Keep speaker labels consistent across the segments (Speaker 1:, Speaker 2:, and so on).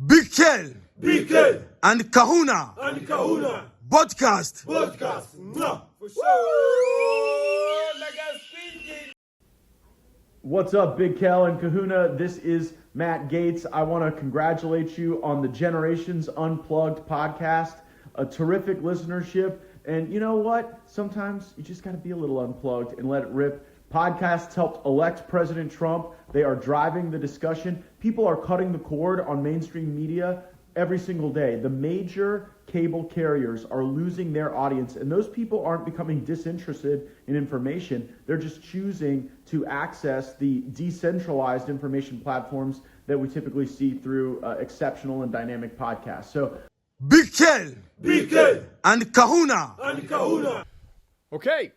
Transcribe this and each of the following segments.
Speaker 1: Big Kel
Speaker 2: Kel
Speaker 1: and Kahuna
Speaker 2: and Kahuna
Speaker 1: podcast.
Speaker 2: podcast. For sure. Mega speaking.
Speaker 3: What's up, Big Kel and Kahuna? This is Matt Gaetz. I want to congratulate you on the Generations Unplugged podcast. A terrific listenership. And you know what? Sometimes you just got to be a little unplugged and let it rip. Podcasts helped elect President Trump. They are driving the discussion. People are cutting the cord on mainstream media every single day. The major cable carriers are losing their audience, and those people aren't becoming disinterested in information. They're just choosing to access the decentralized information platforms that we typically see through exceptional and dynamic podcasts. So,
Speaker 1: Big Kel
Speaker 2: Kel
Speaker 1: and Kahuna.
Speaker 2: and Kahuna.
Speaker 4: Okay,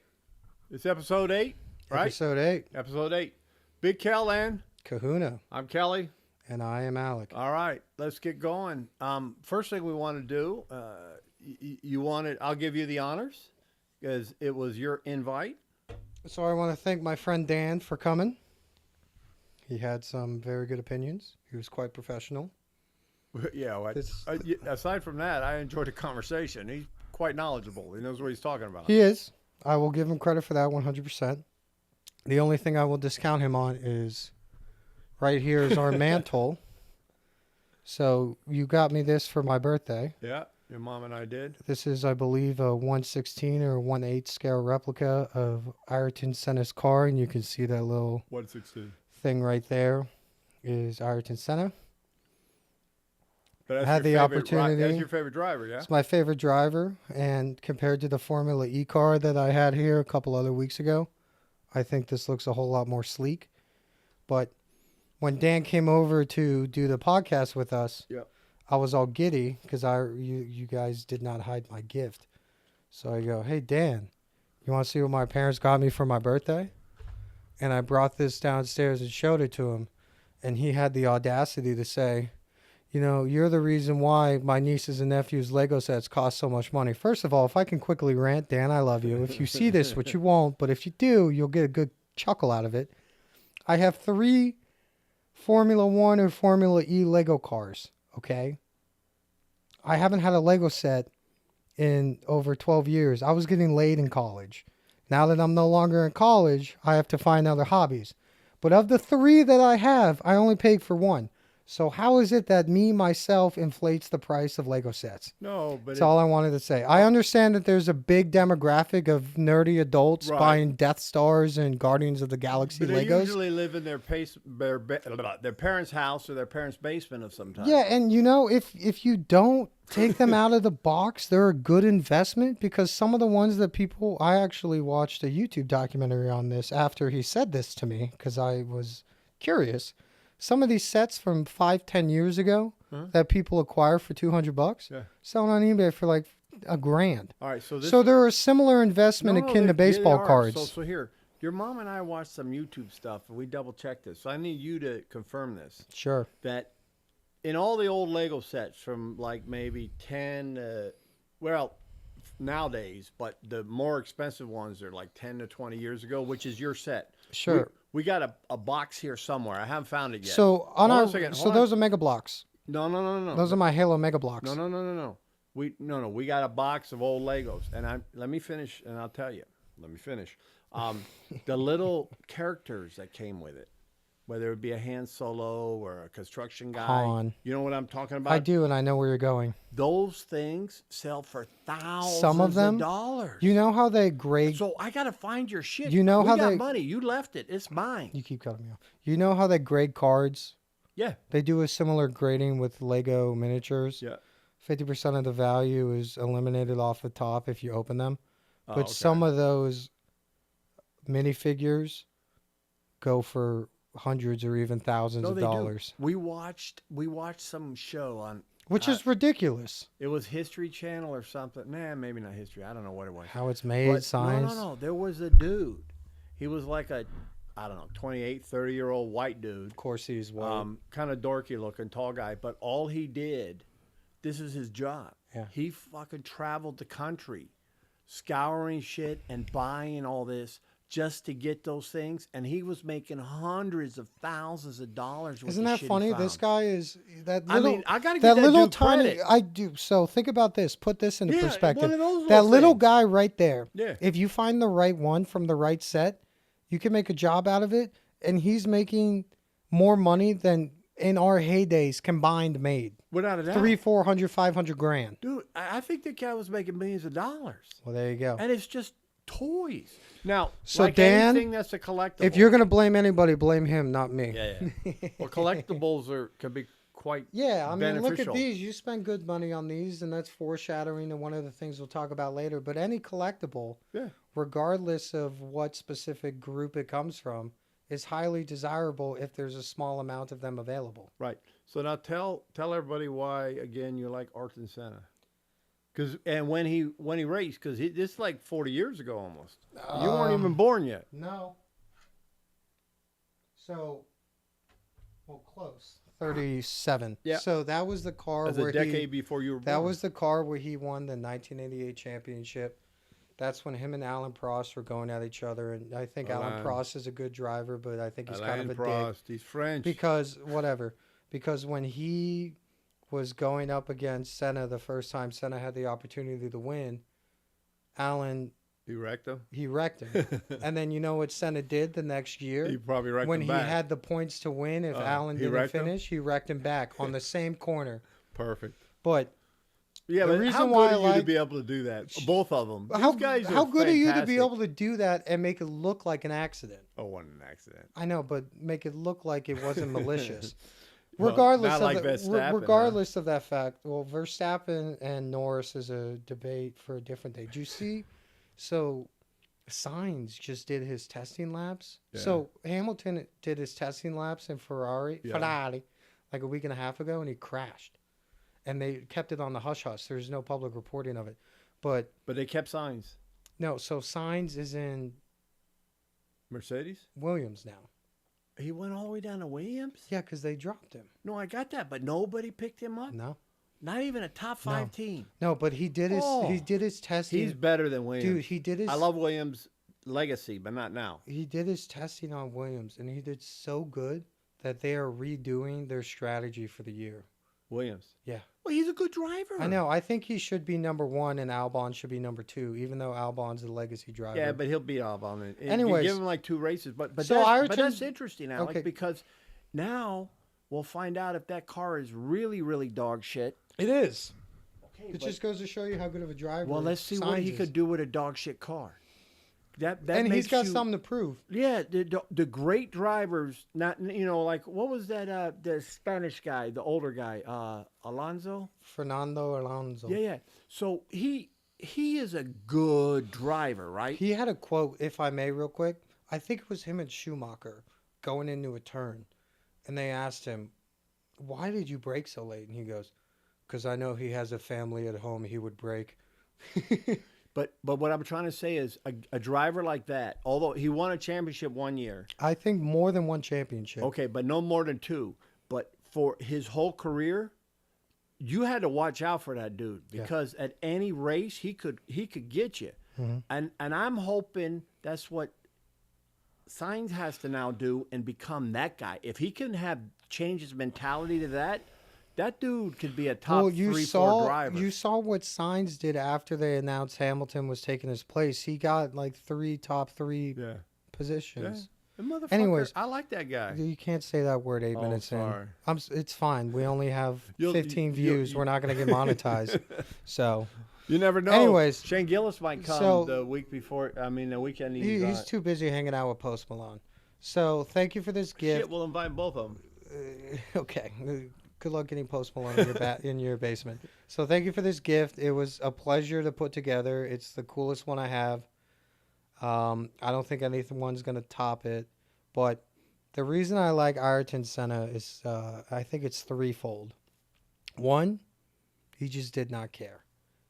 Speaker 4: it's episode 8, right?
Speaker 5: Episode 8.
Speaker 4: Episode 8. Big Kel and
Speaker 5: Kahuna.
Speaker 4: I'm Kelly.
Speaker 5: And I am Alec.
Speaker 4: All right, let's get going. First thing we want to do, I'll give you the honors because it was your invite.
Speaker 5: So I want to thank my friend Dan for coming. He had some very good opinions. He was quite professional.
Speaker 4: Yeah, aside from that, I enjoyed the conversation. He's quite knowledgeable. He knows what he's talking about.
Speaker 5: He is. I will give him credit for that 100%. The only thing I will discount him on is right here is our mantle. So you got me this for my birthday.
Speaker 4: Yeah, your mom and I did.
Speaker 5: This is, I believe, a 1/16 or 1/8 scale replica of Ayrton Senna's car, and you can see that little
Speaker 4: 1/16
Speaker 5: thing right there is Ayrton Senna.
Speaker 4: But
Speaker 5: I had the opportunity.
Speaker 4: That's your favorite driver, yeah?
Speaker 5: It's my favorite driver, and compared to the Formula E car that I had here a couple other weeks ago, I think this looks a whole lot more sleek. But when Dan came over to do the podcast with us,
Speaker 4: Yep.
Speaker 5: I was all giddy because you guys did not hide my gift. So I go, hey, Dan, you want to see what my parents got me for my birthday? And I brought this downstairs and showed it to him, and he had the audacity to say, you know, you're the reason why my nieces and nephews' Lego sets cost so much money. First of all, if I can quickly rant, Dan, I love you. If you see this, which you won't, but if you do, you'll get a good chuckle out of it. I have 3 Formula 1 or Formula E Lego cars, okay? I haven't had a Lego set in over 12 years. I was getting laid in college. Now that I'm no longer in college, I have to find other hobbies. But of the 3 that I have, I only paid for 1. So how is it that myself inflates the price of Lego sets?
Speaker 4: No, but
Speaker 5: that's all I wanted to say. I understand that there's a big demographic of nerdy adults buying Death Stars and Guardians of the Galaxy
Speaker 4: Legos. They usually live in their parents' house or their parents' basement of some type.
Speaker 5: Yeah, and you know, if you don't take them out of the box, they're a good investment because some of the ones that people... I actually watched a YouTube documentary on this after he said this to me because I was curious. Some of these sets from 5-10 years ago that people acquire for $200, selling on eBay for like $1,000.
Speaker 4: All right,
Speaker 5: so they're a similar investment akin to baseball cards.
Speaker 4: So here, your mom and I watched some YouTube stuff, and we double-checked this. So I need you to confirm this.
Speaker 5: Sure.
Speaker 4: That in all the old Lego sets from like maybe 10, nowadays, but the more expensive ones are like 10 to 20 years ago, which is your set.
Speaker 5: Sure.
Speaker 4: We got a box here somewhere. I haven't found it yet.
Speaker 5: So those are Mega Blocks.
Speaker 4: No.
Speaker 5: Those are my Halo Mega Blocks.
Speaker 4: No. We got a box of old Legos, and let me finish, and I'll tell you. Let me finish. The little characters that came with it, whether it be a Han Solo or a construction guy.
Speaker 5: Han.
Speaker 4: You know what I'm talking about?
Speaker 5: I do, and I know where you're going.
Speaker 4: Those things sell for thousands
Speaker 5: Some of them,
Speaker 4: of dollars.
Speaker 5: You know how they grade...
Speaker 4: So I got to find your shit.
Speaker 5: You know
Speaker 4: we
Speaker 5: how
Speaker 4: got
Speaker 5: they...
Speaker 4: money. You left it. It's mine.
Speaker 5: You keep cutting me off. You know how they grade cards?
Speaker 4: Yeah.
Speaker 5: They do a similar grading with Lego miniatures.
Speaker 4: Yeah.
Speaker 5: 50% of the value is eliminated off the top if you open them. But some of those minifigures go for hundreds or even thousands of dollars.
Speaker 4: Do. We watched some show on...
Speaker 5: Which is ridiculous.
Speaker 4: It was History Channel or something. Nah, maybe not History. I don't know what it was.
Speaker 5: How it's made, science.
Speaker 4: No. There was a dude. He was like a, 28, 30-year-old white dude.
Speaker 5: Of course he's white.
Speaker 4: Kind of dorky looking, tall guy. But all he did, this is his job.
Speaker 5: Yeah.
Speaker 4: He fucking traveled the country, scouring shit and buying all this just to get those things, and he was making hundreds of thousands of dollars.
Speaker 5: Isn't that funny? This guy is that
Speaker 4: I
Speaker 5: little,
Speaker 4: mean, I gotta give
Speaker 5: that
Speaker 4: that
Speaker 5: little
Speaker 4: dude
Speaker 5: tiny.
Speaker 4: credit.
Speaker 5: I do. So think about this. Put this into
Speaker 4: Yeah,
Speaker 5: perspective.
Speaker 4: one of those
Speaker 5: That
Speaker 4: little
Speaker 5: little
Speaker 4: things.
Speaker 5: guy right there.
Speaker 4: Yeah.
Speaker 5: If you find the right one from the right set, you can make a job out of it. And he's making more money than in our heydays combined made.
Speaker 4: Without a doubt.
Speaker 5: 300, 400, 500 grand.
Speaker 4: Dude, I think the guy was making millions of dollars.
Speaker 5: Well, there you go.
Speaker 4: And it's just toys. Now,
Speaker 5: So,
Speaker 4: like
Speaker 5: Dan,
Speaker 4: anything that's a collectible.
Speaker 5: If you're gonna blame anybody, blame him, not me.
Speaker 4: Yeah. Well, collectibles can be quite
Speaker 5: Yeah, I mean, look at
Speaker 4: beneficial.
Speaker 5: these. You spend good money on these, and that's foreshadowing to one of the things we'll talk about later. But any collectible,
Speaker 4: Yeah.
Speaker 5: regardless of what specific group it comes from, is highly desirable if there's a small amount of them available.
Speaker 4: Right. So now tell everybody why again you like Ayrton Senna. And when he raced, because this is like 40 years ago almost. You weren't even born yet.
Speaker 5: No. So, well, close. 37.
Speaker 4: Yeah.
Speaker 5: So that was the car
Speaker 4: That's
Speaker 5: where
Speaker 4: a decade before you were born.
Speaker 5: That was the car where he won the 1988 championship. That's when him and Alan Prost were going at each other, and I think Alan
Speaker 4: Alain.
Speaker 5: Prost is a good driver, but I think he's
Speaker 4: Alain
Speaker 5: kind of a
Speaker 4: Prost,
Speaker 5: dick
Speaker 4: he's French.
Speaker 5: because when he was going up against Senna the first time Senna had the opportunity to win, Alan
Speaker 4: You wrecked him?
Speaker 5: he wrecked him, and then you know what Senna did the next year
Speaker 4: He probably wrecked
Speaker 5: when
Speaker 4: him
Speaker 5: he
Speaker 4: back.
Speaker 5: had the points to win. If Alan
Speaker 4: he
Speaker 5: didn't
Speaker 4: wrecked him?
Speaker 5: finish, he wrecked him back on the same corner.
Speaker 4: Perfect.
Speaker 5: But
Speaker 4: Yeah,
Speaker 5: The
Speaker 4: but
Speaker 5: reason
Speaker 4: how
Speaker 5: why
Speaker 4: good
Speaker 5: I
Speaker 4: are you to
Speaker 5: like-
Speaker 4: be able to do that? Both of them.
Speaker 5: how
Speaker 4: These guys
Speaker 5: how good are you to be
Speaker 4: fantastic.
Speaker 5: able to do that and make it look like an accident?
Speaker 4: Oh, wasn't an accident.
Speaker 5: I know, but make it look like it wasn't malicious.
Speaker 4: Well,
Speaker 5: regardless
Speaker 4: not
Speaker 5: of
Speaker 4: like
Speaker 5: the,
Speaker 4: Verstappen, huh?
Speaker 5: regardless of that fact, well, Verstappen and Norris is a debate for a different day. Do you see? So, Sainz just did his testing laps.
Speaker 4: Yeah.
Speaker 5: So Hamilton did his testing laps in Ferrari,
Speaker 4: Yeah.
Speaker 5: like a week and a half ago, and he crashed. And they kept it on the hush hush. There's no public reporting of it, but
Speaker 4: But they kept signs.
Speaker 5: no. So Sainz is in
Speaker 4: Mercedes?
Speaker 5: Williams now.
Speaker 4: He went all the way down to Williams?
Speaker 5: Yeah, because they dropped him.
Speaker 4: No, I got that, but nobody picked him up.
Speaker 5: No,
Speaker 4: Not even a top 5 team.
Speaker 5: no, but he did his
Speaker 4: Oh.
Speaker 5: he did his testing.
Speaker 4: He's better than Williams.
Speaker 5: Dude, he did his.
Speaker 4: I love Williams' legacy, but not now.
Speaker 5: He did his testing on Williams, and he did so good that they are redoing their strategy for the year.
Speaker 4: Williams.
Speaker 5: Yeah.
Speaker 4: Well, he's a good driver.
Speaker 5: I know. I think he should be number 1, and Albon should be number 2, even though Albon's a legacy driver.
Speaker 4: Yeah, but he'll beat Albon.
Speaker 5: Anyways.
Speaker 4: give him like 2 races, but
Speaker 5: So
Speaker 4: that's,
Speaker 5: Ayrton-
Speaker 4: but that's interesting, Alec,
Speaker 5: Okay.
Speaker 4: because now we'll find out if that car is really, really dog shit.
Speaker 5: it is.
Speaker 4: Okay,
Speaker 5: It just goes to show you how good of a driver.
Speaker 4: well, let's see what he
Speaker 5: Sainz is.
Speaker 4: could do with a dog shit car. That
Speaker 5: And he's
Speaker 4: makes
Speaker 5: got
Speaker 4: you-
Speaker 5: something to prove.
Speaker 4: Yeah, the great drivers, not like what was that the Spanish guy, the older guy, Alonso?
Speaker 5: Fernando Alonso.
Speaker 4: Yeah. So he is a good driver, right?
Speaker 5: He had a quote, if I may, real quick. I think it was him and Schumacher going into a turn, and they asked him, "Why did you brake so late?" And he goes, "Because I know he has a family at home. He would brake."
Speaker 4: But what I'm trying to say is a driver like that, although he won a championship 1 year,
Speaker 5: I think more than one championship.
Speaker 4: okay, but no more than 2. But for his whole career, you had to watch out for that dude because at any race he could get you. And I'm hoping that's what Sainz has to now do and become that guy. If he can change his mentality to that dude could be a top 3-4 driver.
Speaker 5: You saw what Sainz did after they announced Hamilton was taking his place. He got like top three
Speaker 4: yeah.
Speaker 5: positions.
Speaker 4: The motherfucker,
Speaker 5: Anyways,
Speaker 4: I like that guy.
Speaker 5: You can't say that word 8 minutes
Speaker 4: sorry.
Speaker 5: in. It's fine. We only have 15
Speaker 4: you'll-
Speaker 5: views. We're not going to get monetized. So
Speaker 4: You never know.
Speaker 5: Anyways,
Speaker 4: Shane Gillis might come
Speaker 5: so-
Speaker 4: the week before. I mean, the weekend
Speaker 5: he's too busy hanging out with Post Malone. So thank you for this gift.
Speaker 4: Shit, we'll invite both of them.
Speaker 5: Okay. Good luck getting Post Malone in your in your basement. So thank you for this gift. It was a pleasure to put together. It's the coolest one I have. I don't think anyone's going to top it. But the reason I like Ayrton Senna is I think it's threefold. One, he just did not care.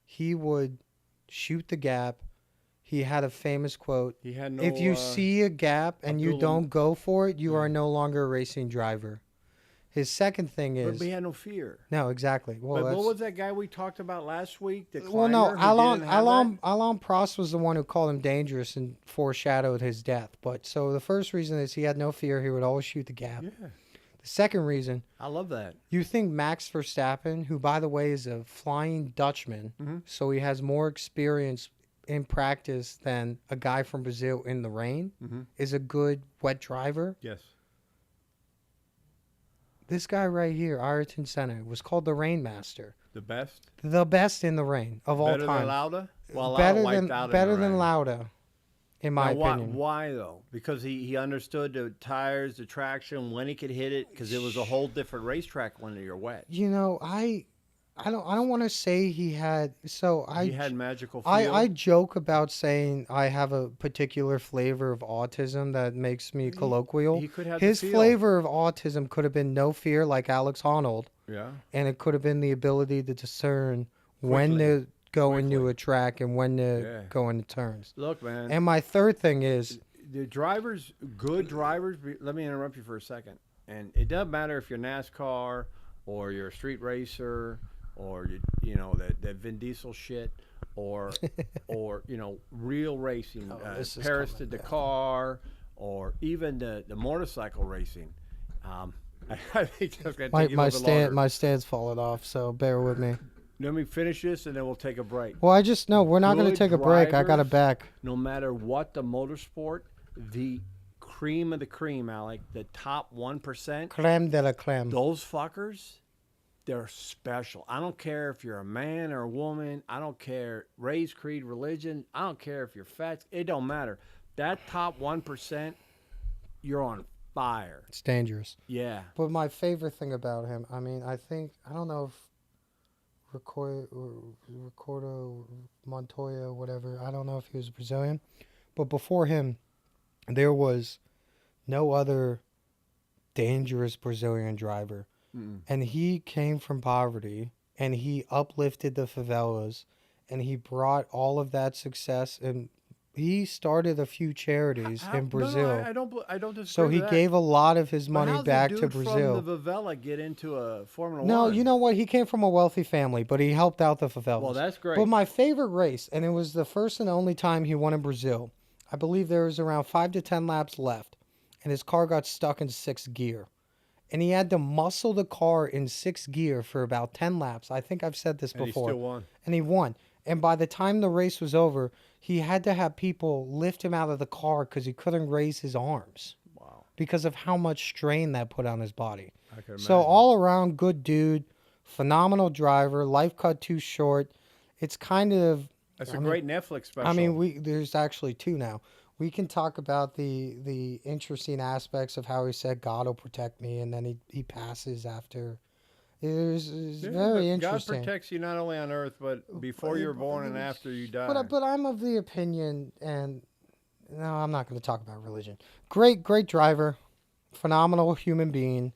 Speaker 5: He would shoot the gap. He had a famous quote.
Speaker 4: He had no.
Speaker 5: If you see a gap and you
Speaker 4: Abdul-
Speaker 5: don't go for it, you are no longer a racing driver. His second thing is
Speaker 4: but he had no fear.
Speaker 5: no, exactly. Well,
Speaker 4: But
Speaker 5: that's,
Speaker 4: what was that guy we talked about last week? The
Speaker 5: well, no,
Speaker 4: climber who didn't have that?
Speaker 5: Alain Prost was the one who called him dangerous and foreshadowed his death. But so the first reason is he had no fear. He would always shoot the gap.
Speaker 4: Yeah.
Speaker 5: The second reason,
Speaker 4: I love that.
Speaker 5: you think Max Verstappen, who by the way is a flying Dutchman, so he has more experience in practice than a guy from Brazil in the rain, is a good wet driver?
Speaker 4: Yes.
Speaker 5: This guy right here, Ayrton Senna, was called the Rainmaster.
Speaker 4: The best?
Speaker 5: The best in the rain of all
Speaker 4: Better
Speaker 5: time.
Speaker 4: than Lauda? Well,
Speaker 5: better
Speaker 4: Lauda
Speaker 5: than
Speaker 4: wiped out in
Speaker 5: better
Speaker 4: the
Speaker 5: than
Speaker 4: rain.
Speaker 5: Lauda, in my
Speaker 4: Now,
Speaker 5: opinion.
Speaker 4: Why though? Because he understood the tires, the traction, when he could hit it, because it was a whole different racetrack when you're wet.
Speaker 5: You know, I don't want to say he had. So
Speaker 4: He had magical feel.
Speaker 5: I joke about saying I have a particular flavor of autism that makes me colloquial.
Speaker 4: he could have the
Speaker 5: His
Speaker 4: feel.
Speaker 5: flavor of autism could have been no fear, like Alex Honnold,
Speaker 4: Yeah.
Speaker 5: and it could have been the ability to discern when to go into a track and when to go into turns.
Speaker 4: Look, man.
Speaker 5: And my third thing is,
Speaker 4: The drivers, good drivers. Let me interrupt you for a second. And it doesn't matter if you're NASCAR or you're a street racer or you know that Vin Diesel shit or real racing,
Speaker 5: this is
Speaker 4: Paris to
Speaker 5: coming down.
Speaker 4: Dakar or even the motorcycle racing. I think that's gonna
Speaker 5: my
Speaker 4: take you a
Speaker 5: my
Speaker 4: little bit
Speaker 5: stand
Speaker 4: longer.
Speaker 5: my stand's falling off, so bear with me.
Speaker 4: Let me finish this and then we'll take a break.
Speaker 5: Well, I just know we're not going to
Speaker 4: Good
Speaker 5: take a break. I got a
Speaker 4: drivers,
Speaker 5: back.
Speaker 4: No matter what the motorsport, the cream of the cream, Alec, the top 1%,
Speaker 5: Creme de la creme.
Speaker 4: those fuckers, they're special. I don't care if you're a man or a woman. I don't care race, creed, religion. I don't care if you're fat. It don't matter. That top 1%, you're on fire.
Speaker 5: It's dangerous.
Speaker 4: Yeah.
Speaker 5: But my favorite thing about him, I mean, I don't know if Ricardo Montoya, whatever, I don't know if he was Brazilian, but before him, there was no other dangerous Brazilian driver. And he came from poverty, and he uplifted the favelas, and he brought all of that success, and he started a few charities in Brazil.
Speaker 4: No, I don't disagree
Speaker 5: So he
Speaker 4: with that.
Speaker 5: gave a lot of his
Speaker 4: But
Speaker 5: money
Speaker 4: how's a
Speaker 5: back to
Speaker 4: dude
Speaker 5: Brazil.
Speaker 4: from the favela get into a Formula
Speaker 5: No,
Speaker 4: 1?
Speaker 5: you know what? He came from a wealthy family, but he helped out the favelas.
Speaker 4: Well, that's great.
Speaker 5: But my favorite race, and it was the first and only time he won in Brazil, I believe there was around 5 to 10 laps left, and his car got stuck in 6th gear. And he had to muscle the car in 6th gear for about 10 laps. I think I've said this
Speaker 4: And
Speaker 5: before.
Speaker 4: he still won.
Speaker 5: And he won. And by the time the race was over, he had to have people lift him out of the car because he couldn't raise his arms.
Speaker 4: Wow.
Speaker 5: Because of how much strain that put on his body.
Speaker 4: I can
Speaker 5: So
Speaker 4: imagine.
Speaker 5: all around, good dude, phenomenal driver, life cut too short. It's kind of,
Speaker 4: That's a great Netflix special.
Speaker 5: I mean, there's actually 2 now. We can talk about the interesting aspects of how he said God will protect me, and then he passes after. It's
Speaker 4: Yeah,
Speaker 5: very
Speaker 4: but
Speaker 5: interesting.
Speaker 4: God protects you not only on earth, but before you're born and after you die.
Speaker 5: But I'm of the opinion, and no, I'm not going to talk about religion. Great driver, phenomenal human being,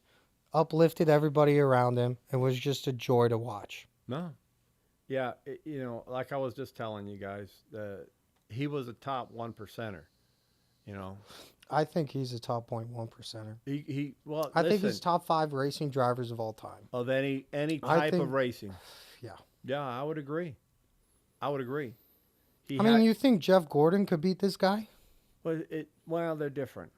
Speaker 5: uplifted everybody around him. It was just a joy to watch.
Speaker 4: No. Yeah, like I was just telling you guys, he was a top 1%er.
Speaker 5: I think he's a top 0.1%er.
Speaker 4: Well,
Speaker 5: I think
Speaker 4: listen,
Speaker 5: he's top 5 racing drivers of all time.
Speaker 4: of any
Speaker 5: I
Speaker 4: type
Speaker 5: think-
Speaker 4: of racing.
Speaker 5: Yeah.
Speaker 4: Yeah, I would agree.
Speaker 5: I mean, you think Jeff Gordon could beat this guy?
Speaker 4: Well, they're different.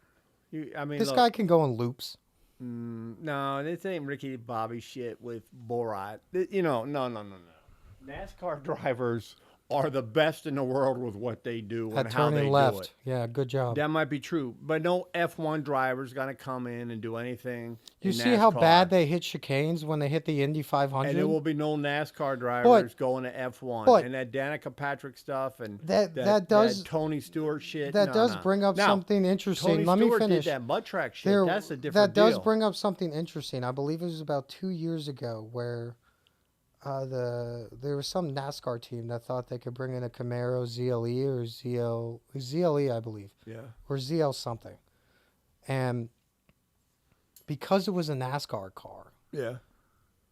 Speaker 5: This
Speaker 4: look,
Speaker 5: guy can go in loops.
Speaker 4: No, this ain't Ricky Bobby shit with Borat. No. NASCAR drivers are the best in the world with what they do
Speaker 5: At
Speaker 4: and how they
Speaker 5: turning
Speaker 4: do
Speaker 5: left.
Speaker 4: it.
Speaker 5: Yeah, good job.
Speaker 4: That might be true, but no F1 driver's gonna come in and do anything.
Speaker 5: You
Speaker 4: in
Speaker 5: see how
Speaker 4: NASCAR.
Speaker 5: bad they hit chicanes when they hit the Indy 500?
Speaker 4: And there will be no NASCAR drivers going to F1.
Speaker 5: but-
Speaker 4: And that Danica Patrick stuff and
Speaker 5: That does-
Speaker 4: that Tony Stewart shit.
Speaker 5: that
Speaker 4: no,
Speaker 5: does
Speaker 4: no.
Speaker 5: bring up
Speaker 4: Now,
Speaker 5: something interesting.
Speaker 4: Tony
Speaker 5: Let me
Speaker 4: Stewart
Speaker 5: finish.
Speaker 4: did that mud track shit. That's a different
Speaker 5: That does
Speaker 4: deal.
Speaker 5: bring up something interesting. I believe it was about 2 years ago where there was some NASCAR team that thought they could bring in a Camaro ZLE or ZLE, I believe,
Speaker 4: Yeah.
Speaker 5: or ZL something, and because it was a NASCAR car,
Speaker 4: Yeah.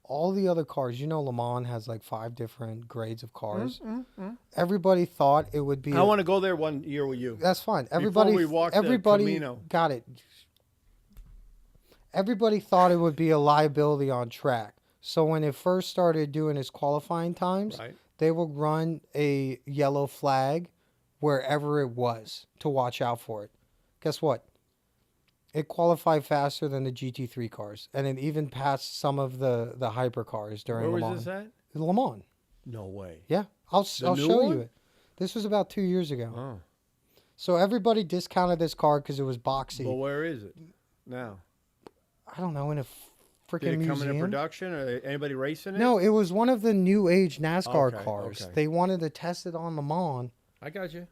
Speaker 5: all the other cars, Le Mans has like 5 different grades of cars. Everybody thought it would be.
Speaker 4: I want to go there one year with you.
Speaker 5: That's fine. Everybody,
Speaker 4: we walk the
Speaker 5: everybody
Speaker 4: Camino.
Speaker 5: got it. Everybody thought it would be a liability on track. So when it first started doing its qualifying times,
Speaker 4: Right.
Speaker 5: they would run a yellow flag wherever it was to watch out for it. Guess what? It qualified faster than the GT3 cars, and it even passed some of the hypercars during
Speaker 4: Where
Speaker 5: Le
Speaker 4: was
Speaker 5: Mans.
Speaker 4: this at?
Speaker 5: Le Mans.
Speaker 4: No way.
Speaker 5: Yeah, I'll
Speaker 4: new
Speaker 5: show
Speaker 4: one?
Speaker 5: you it. This was about 2 years ago.
Speaker 4: Oh.
Speaker 5: So everybody discounted this car because it was boxy.
Speaker 4: Well, where is it now?
Speaker 5: I don't know, in a freaking
Speaker 4: Did it come
Speaker 5: museum.
Speaker 4: into production? Or anybody racing it?
Speaker 5: No, it was one of the new age NASCAR
Speaker 4: Okay,
Speaker 5: cars.
Speaker 4: okay.
Speaker 5: They wanted to test it on Le Mans.
Speaker 4: I got you.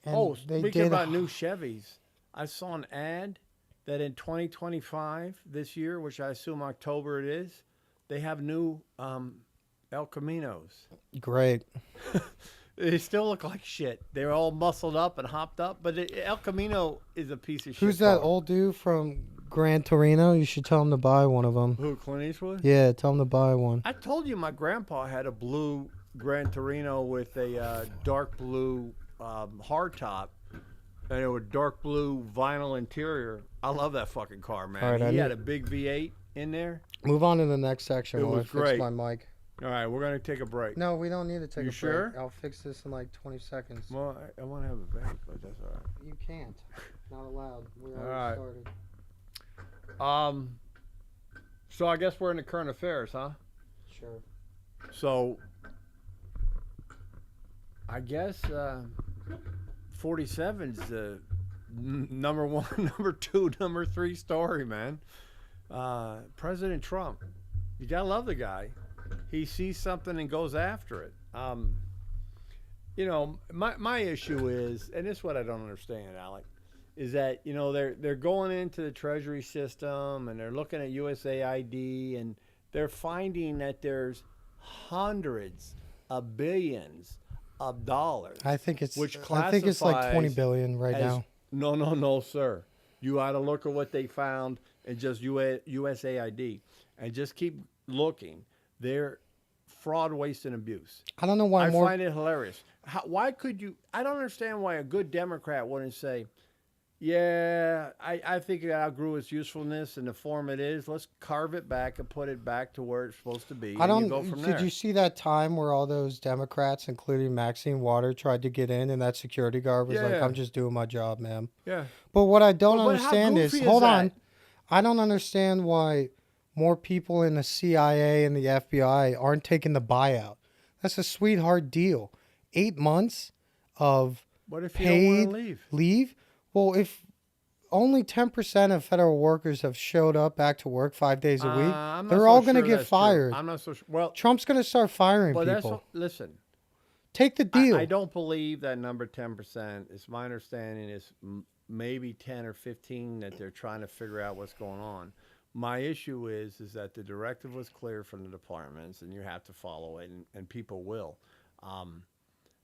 Speaker 5: And
Speaker 4: Oh,
Speaker 5: they
Speaker 4: speaking
Speaker 5: did
Speaker 4: about new Chevys, I saw an ad that in 2025, this year, which I assume October it is, they have new El Caminos.
Speaker 5: Great.
Speaker 4: They still look like shit. They're all muscled up and hopped up, but El Camino is a piece of shit.
Speaker 5: Who's that
Speaker 4: car.
Speaker 5: old dude from Gran Torino? You should tell him to buy one of them.
Speaker 4: Who, Clint Eastwood?
Speaker 5: Yeah, tell him to buy one.
Speaker 4: I told you my grandpa had a blue Gran Torino with a dark blue hardtop. And it was dark blue vinyl interior. I love that fucking car, man.
Speaker 5: All right,
Speaker 4: He had a big V8 in there.
Speaker 5: Move on to the next section.
Speaker 4: It
Speaker 5: while I
Speaker 4: was
Speaker 5: fix
Speaker 4: great.
Speaker 5: my mic.
Speaker 4: All right, we're going to take a break.
Speaker 5: No, we don't need to take
Speaker 4: You
Speaker 5: a break.
Speaker 4: sure?
Speaker 5: I'll fix this in like 20 seconds.
Speaker 4: Well, I want to have a break, but that's all
Speaker 5: You can't. Not allowed. We already
Speaker 4: right.
Speaker 5: started.
Speaker 4: So I guess we're in the current affairs, huh?
Speaker 5: Sure.
Speaker 4: So I guess 47's the number one, number two, number three story, man. President Trump. You gotta love the guy. He sees something and goes after it. You know, my issue is, and this is what I don't understand, Alec, is that, you know, they're going into the Treasury system and they're looking at USAID and they're finding that there's hundreds of billions of dollars.
Speaker 5: I think it's
Speaker 4: which
Speaker 5: like 20
Speaker 4: classifies
Speaker 5: billion right
Speaker 4: as-
Speaker 5: now.
Speaker 4: No, sir. You ought to look at what they found in just USAID and just keep looking. They're fraud, waste, and abuse.
Speaker 5: I don't know why
Speaker 4: I
Speaker 5: more.
Speaker 4: find it hilarious. Why could you? I don't understand why a good Democrat wouldn't say, yeah, I think it outgrew its usefulness in the form it is. Let's carve it back and put it back to where it's supposed to be.
Speaker 5: I don't.
Speaker 4: And you go from
Speaker 5: Did
Speaker 4: there.
Speaker 5: you see that time where all those Democrats, including Maxine Waters, tried to get in, and that security guard was like,
Speaker 4: Yeah.
Speaker 5: "I'm just doing my job, ma'am."
Speaker 4: Yeah.
Speaker 5: But what I don't
Speaker 4: But how
Speaker 5: understand is,
Speaker 4: goofy is
Speaker 5: hold
Speaker 4: that?
Speaker 5: on, I don't understand why more people in the CIA and the FBI aren't taking the buyout. That's a sweetheart deal. 8 months of
Speaker 4: What if you don't want
Speaker 5: paid
Speaker 4: to leave?
Speaker 5: leave. Well, if only 10% of federal workers have showed up back to work 5 days a week,
Speaker 4: I'm not
Speaker 5: they're
Speaker 4: so
Speaker 5: all going to
Speaker 4: sure
Speaker 5: get
Speaker 4: that's true.
Speaker 5: fired.
Speaker 4: I'm not so sure. Well,
Speaker 5: Trump's going to start firing
Speaker 4: but
Speaker 5: people.
Speaker 4: listen.
Speaker 5: Take the deal.
Speaker 4: I don't believe that number 10%. It's my understanding is maybe 10 or 15 that they're trying to figure out what's going on. My issue is that the directive was clear from the departments, and you have to follow it, and people will.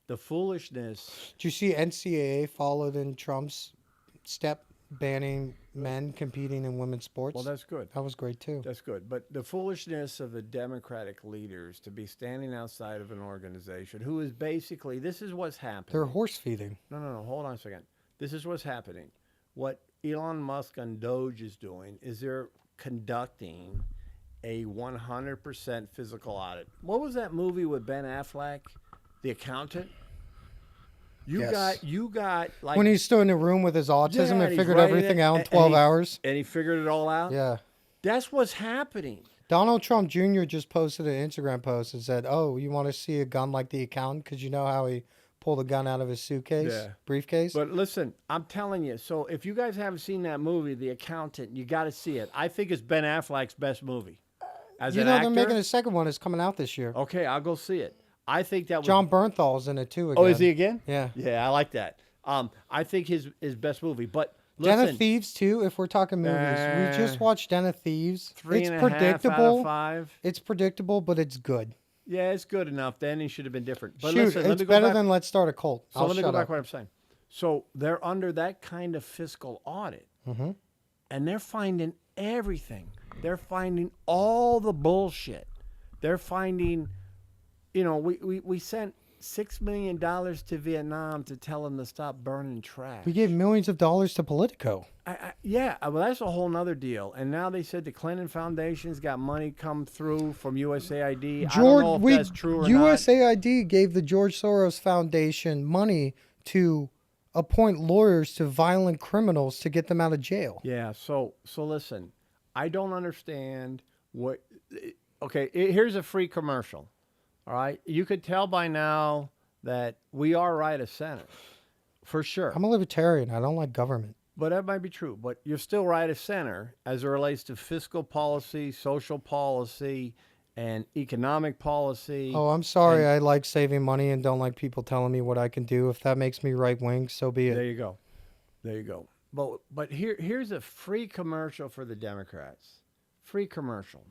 Speaker 4: The foolishness.
Speaker 5: Did you see NCAA followed in Trump's step, banning men competing in women's sports?
Speaker 4: Well, that's good.
Speaker 5: That was great too.
Speaker 4: That's good. But the foolishness of the Democratic leaders to be standing outside of an organization who is basically, this is what's happening.
Speaker 5: They're horse feeding.
Speaker 4: No. Hold on a second. This is what's happening. What Elon Musk and Doge is doing is they're conducting a 100% physical audit. What was that movie with Ben Affleck, The Accountant?
Speaker 5: Yes.
Speaker 4: You got like
Speaker 5: When he stood in the room with his autism
Speaker 4: Yeah,
Speaker 5: and
Speaker 4: he's
Speaker 5: figured
Speaker 4: writing
Speaker 5: everything
Speaker 4: it,
Speaker 5: out in
Speaker 4: and
Speaker 5: 12
Speaker 4: he-
Speaker 5: hours.
Speaker 4: and he figured it all out.
Speaker 5: Yeah.
Speaker 4: That's what's happening.
Speaker 5: Donald Trump Jr. just posted an Instagram post and said, "Oh, you want to see a gun like the accountant? Because you know how he pulled a gun out of his suitcase,
Speaker 4: Yeah.
Speaker 5: briefcase."
Speaker 4: But listen, I'm telling you. So if you guys haven't seen that movie, The Accountant, you got to see it. I think it's Ben Affleck's best movie. As
Speaker 5: You
Speaker 4: an
Speaker 5: know
Speaker 4: actor,
Speaker 5: they're making a second one. It's coming out this year.
Speaker 4: okay, I'll go see it. I think that was
Speaker 5: John Bernthal's in it too. Again.
Speaker 4: Oh, is he again?
Speaker 5: Yeah.
Speaker 4: Yeah, I like that. I think his best movie. But
Speaker 5: Den
Speaker 4: listen,
Speaker 5: of Thieves too. If we're talking movies, we just watched Den of Thieves.
Speaker 4: three
Speaker 5: It's
Speaker 4: and a half
Speaker 5: predictable.
Speaker 4: out of 5.
Speaker 5: It's predictable, but it's good.
Speaker 4: Yeah, it's good enough. The ending should have been different. But
Speaker 5: Shoot,
Speaker 4: listen, let
Speaker 5: it's
Speaker 4: me go
Speaker 5: better
Speaker 4: back.
Speaker 5: than Let's Start a Cult.
Speaker 4: So
Speaker 5: I'll
Speaker 4: let me go
Speaker 5: shut
Speaker 4: back
Speaker 5: up.
Speaker 4: what I'm saying. So they're under that kind of fiscal audit,
Speaker 5: Mhm.
Speaker 4: and they're finding everything. They're finding all the bullshit. They're finding, you know, we sent $6 million to Vietnam to tell them to stop burning trash.
Speaker 5: We gave millions of dollars to Politico.
Speaker 4: Yeah, well, that's a whole nother deal. And now they said the Clinton Foundation's got money come through from USAID. I don't know if that's true or not.
Speaker 5: USAID gave the George Soros Foundation money to appoint lawyers to violent criminals to get them out of jail.
Speaker 4: Yeah. So listen, I don't understand what. Okay, here's a free commercial. All right, you could tell by now that we are right of center, for sure.
Speaker 5: I'm a libertarian. I don't like government.
Speaker 4: But that might be true. But you're still right of center as it relates to fiscal policy, social policy, and economic policy.
Speaker 5: Oh, I'm sorry. I like saving money and don't like people telling me what I can do. If that makes me right wing, so be it.
Speaker 4: There you go. There you go. But here's a free commercial for the Democrats. Free commercial.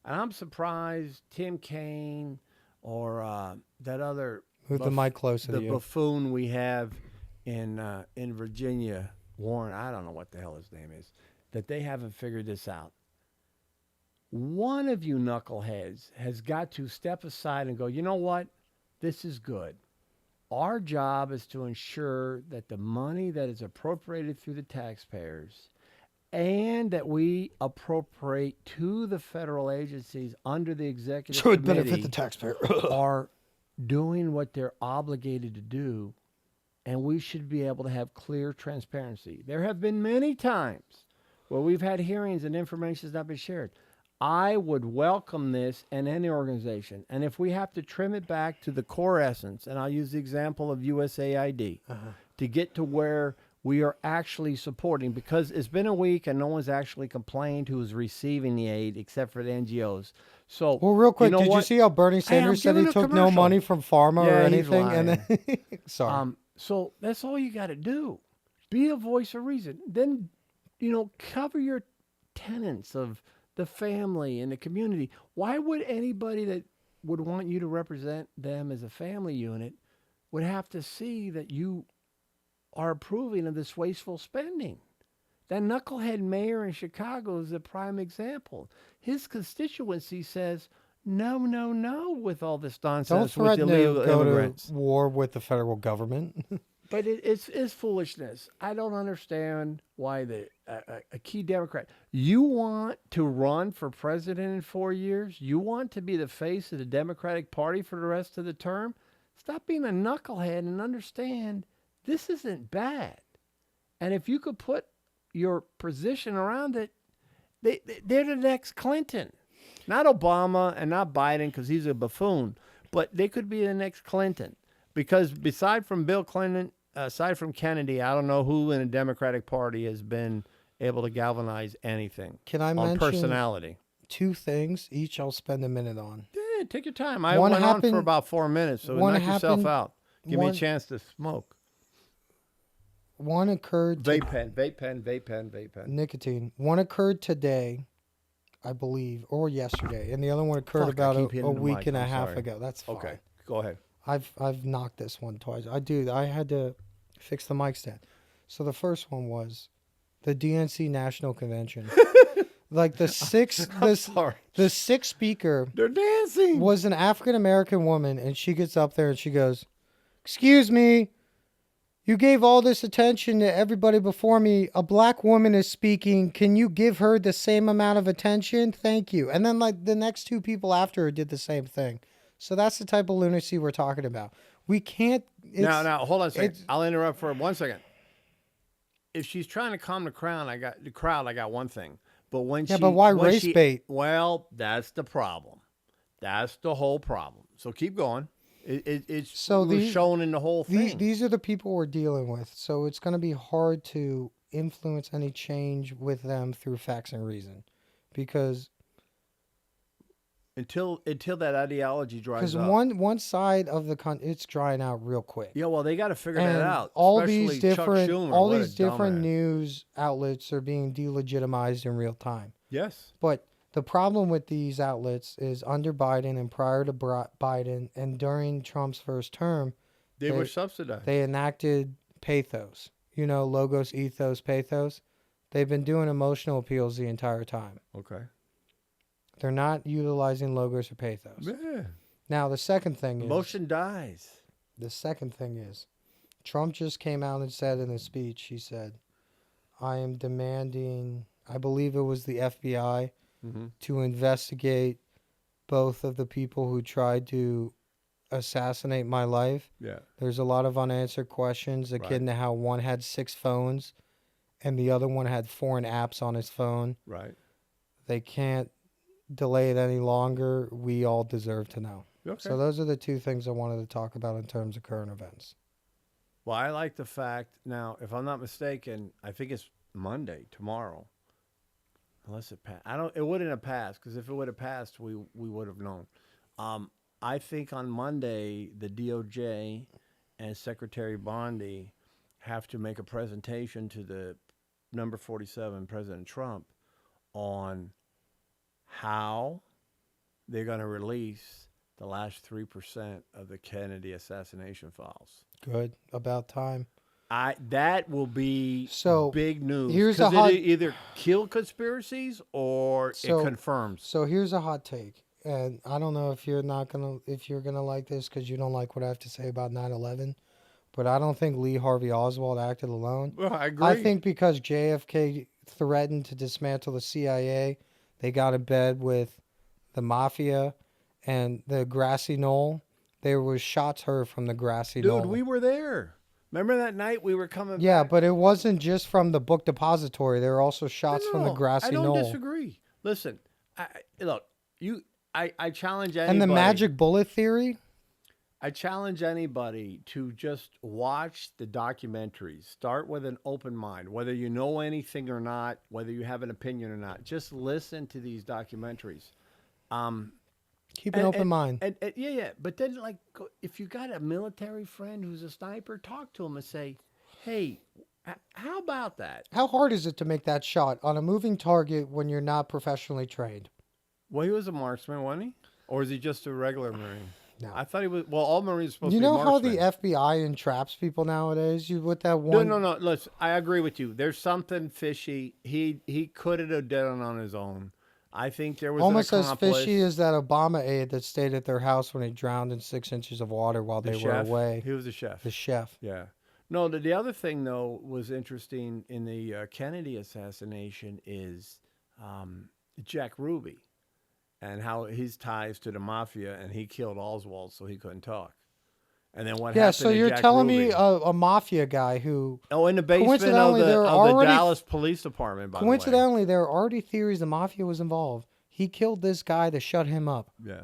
Speaker 4: And I'm surprised Tim Kaine or that other
Speaker 5: Move the mic closer to you.
Speaker 4: buffoon we have in Virginia, Warren, I don't know what the hell his name is, that they haven't figured this out. One of you knuckleheads has got to step aside and go, you know what? This is good. Our job is to ensure that the money that is appropriated through the taxpayers and that we appropriate to the federal agencies under the executive
Speaker 5: So it
Speaker 4: committee
Speaker 5: benefit the taxpayer.
Speaker 4: are doing what they're obligated to do, and we should be able to have clear transparency. There have been many times where we've had hearings and information has not been shared. I would welcome this in any organization. And if we have to trim it back to the core essence, and I'll use the example of USAID, to get to where we are actually supporting, because it's been a week and no one's actually complained who is receiving the aid except for the NGOs. So,
Speaker 5: Well, real quick,
Speaker 4: you know
Speaker 5: did you
Speaker 4: what?
Speaker 5: see how Bernie
Speaker 4: I'm
Speaker 5: Sanders said he
Speaker 4: giving a
Speaker 5: took no
Speaker 4: commercial.
Speaker 5: money from pharma
Speaker 4: Yeah,
Speaker 5: or
Speaker 4: he's
Speaker 5: anything? And then, sorry.
Speaker 4: So that's all you got to do. Be a voice of reason. Then, cover your tenets of the family and the community. Why would anybody that would want you to represent them as a family unit would have to see that you are approving of this wasteful spending? That knucklehead mayor in Chicago is a prime example. His constituency says, no, with all this
Speaker 5: Don't
Speaker 4: nonsense with
Speaker 5: threaten to
Speaker 4: illegal
Speaker 5: go
Speaker 4: immigrants.
Speaker 5: to war with the federal government.
Speaker 4: But it's foolishness. I don't understand why a key Democrat. You want to run for president in 4 years? You want to be the face of the Democratic Party for the rest of the term? Stop being a knucklehead and understand this isn't bad. And if you could put your position around it, they're the next Clinton. Not Obama and not Biden because he's a buffoon, but they could be the next Clinton. Because aside from Bill Clinton, aside from Kennedy, I don't know who in the Democratic Party has been able to galvanize anything.
Speaker 5: Can I
Speaker 4: on
Speaker 5: mention
Speaker 4: personality?
Speaker 5: 2 things each I'll spend a minute on.
Speaker 4: Yeah, take your time. I
Speaker 5: One
Speaker 4: went on
Speaker 5: happened-
Speaker 4: for about 4 minutes, so
Speaker 5: one
Speaker 4: knock yourself
Speaker 5: happened-
Speaker 4: out. Give me a
Speaker 5: one-
Speaker 4: chance to smoke.
Speaker 5: One occurred
Speaker 4: Vape pen.
Speaker 5: nicotine. One occurred today, I believe, or yesterday, and the other one occurred
Speaker 4: Fuck, I
Speaker 5: about
Speaker 4: keep
Speaker 5: a
Speaker 4: hitting the
Speaker 5: week
Speaker 4: mic,
Speaker 5: and a
Speaker 4: I'm
Speaker 5: half
Speaker 4: sorry.
Speaker 5: ago. That's fine.
Speaker 4: Okay, go ahead.
Speaker 5: I've knocked this one twice. I had to fix the mic stand. So the first one was the DNC National Convention. Like the sixth speaker
Speaker 4: They're dancing.
Speaker 5: was an African American woman, and she gets up there and she goes, "Excuse me, you gave all this attention to everybody before me. A black woman is speaking. Can you give her the same amount of attention? Thank you." And then like the next 2 people after her did the same thing. So that's the type of lunacy we're talking about. We can't.
Speaker 4: Now, hold on a second.
Speaker 5: it's-
Speaker 4: I'll interrupt for 1 second. If she's trying to calm the crowd, I got one thing. But when
Speaker 5: Yeah, but why
Speaker 4: when
Speaker 5: race bait?
Speaker 4: Well, that's the problem. That's the whole problem. So keep going. It's
Speaker 5: So
Speaker 4: shown in the whole thing.
Speaker 5: These are the people we're dealing with. So it's going to be hard to influence any change with them through facts and reason, because
Speaker 4: until that ideology dries up.
Speaker 5: one side of the it's drying out real quick.
Speaker 4: Yeah, well, they got to figure
Speaker 5: And
Speaker 4: that out.
Speaker 5: all
Speaker 4: especially
Speaker 5: these
Speaker 4: Chuck
Speaker 5: different
Speaker 4: Schumer,
Speaker 5: all
Speaker 4: what a
Speaker 5: these different
Speaker 4: dumbass.
Speaker 5: news outlets are being delegitimized in real time.
Speaker 4: Yes.
Speaker 5: But the problem with these outlets is under Biden and prior to Biden and during Trump's first term,
Speaker 4: They were subsidized.
Speaker 5: they enacted pathos. Logos, ethos, pathos. They've been doing emotional appeals the entire time.
Speaker 4: Okay.
Speaker 5: They're not utilizing logos or pathos.
Speaker 4: Yeah.
Speaker 5: Now, the second thing
Speaker 4: Emotion dies.
Speaker 5: is Trump just came out and said in a speech, he said, I am demanding, I believe it was the FBI,
Speaker 4: Mm-hmm.
Speaker 5: to investigate both of the people who tried to assassinate my life.
Speaker 4: Yeah.
Speaker 5: There's a lot of unanswered questions akin to how one had 6 phones and the other one had foreign apps on his phone.
Speaker 4: Right.
Speaker 5: They can't delay it any longer. We all deserve to know.
Speaker 4: Okay.
Speaker 5: So those are the 2 things I wanted to talk about in terms of current events.
Speaker 4: Well, I like the fact now, if I'm not mistaken, I think it's Monday, tomorrow. Unless it passed. It wouldn't have passed, because if it would have passed, we would have known. I think on Monday, the DOJ and Secretary Bondi have to make a presentation to the number 47, President Trump, on how they're going to release the last 3% of the Kennedy assassination files.
Speaker 5: Good. About time.
Speaker 4: That will be big news.
Speaker 5: Here's a
Speaker 4: 'Cause
Speaker 5: hot...
Speaker 4: it either kill conspiracies or it confirms.
Speaker 5: So here's a hot take, and I don't know if you're gonna like this because you don't like what I have to say about 9/11, but I don't think Lee Harvey Oswald acted alone.
Speaker 4: Well, I agree.
Speaker 5: I think because JFK threatened to dismantle the CIA, they got in bed with the mafia and the grassy knoll. There was shots heard from the grassy knoll.
Speaker 4: Dude, we were there. Remember that night we were coming
Speaker 5: Yeah,
Speaker 4: back?
Speaker 5: but it wasn't just from the book depository. There were also shots from the grassy knoll.
Speaker 4: I don't disagree. Listen, I challenge anybody.
Speaker 5: And the magic bullet theory?
Speaker 4: I challenge anybody to just watch the documentaries. Start with an open mind, whether you know anything or not, whether you have an opinion or not. Just listen to these documentaries.
Speaker 5: Keep an open mind.
Speaker 4: Yeah. But then, if you got a military friend who's a sniper, talk to him and say, hey, how about that?
Speaker 5: How hard is it to make that shot on a moving target when you're not professionally trained?
Speaker 4: Well, he was a marksman, wasn't he? Or is he just a regular Marine?
Speaker 5: No.
Speaker 4: I thought he was. Well, all Marines are supposed to be
Speaker 5: You know how
Speaker 4: marksmen.
Speaker 5: the FBI entraps people nowadays? With that one.
Speaker 4: No. Listen, I agree with you. There's something fishy. He could have done it on his own. I think there was
Speaker 5: almost
Speaker 4: an
Speaker 5: as
Speaker 4: accomplice.
Speaker 5: fishy as that Obama aide that stayed at their house when he drowned in 6 inches of water while they were away.
Speaker 4: He was a chef.
Speaker 5: The chef.
Speaker 4: Yeah. No, the other thing, though, was interesting in the Kennedy assassination is Jack Ruby and how his ties to the mafia, and he killed Oswald so he couldn't talk. And then what happened?
Speaker 5: Yeah, so
Speaker 4: to
Speaker 5: you're
Speaker 4: Jack
Speaker 5: telling
Speaker 4: Ruby?
Speaker 5: me a mafia guy who...
Speaker 4: Oh, in the basement of the Dallas Police Department, by the way.
Speaker 5: Coincidentally, there are already theories the mafia was involved. He killed this guy to shut him up.
Speaker 4: Yeah.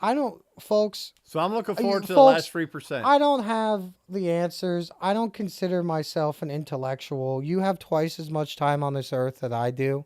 Speaker 5: I don't, folks...
Speaker 4: So I'm looking forward to the last 3%.
Speaker 5: I don't have the answers. I don't consider myself an intellectual. You have twice as much time on this earth that I do.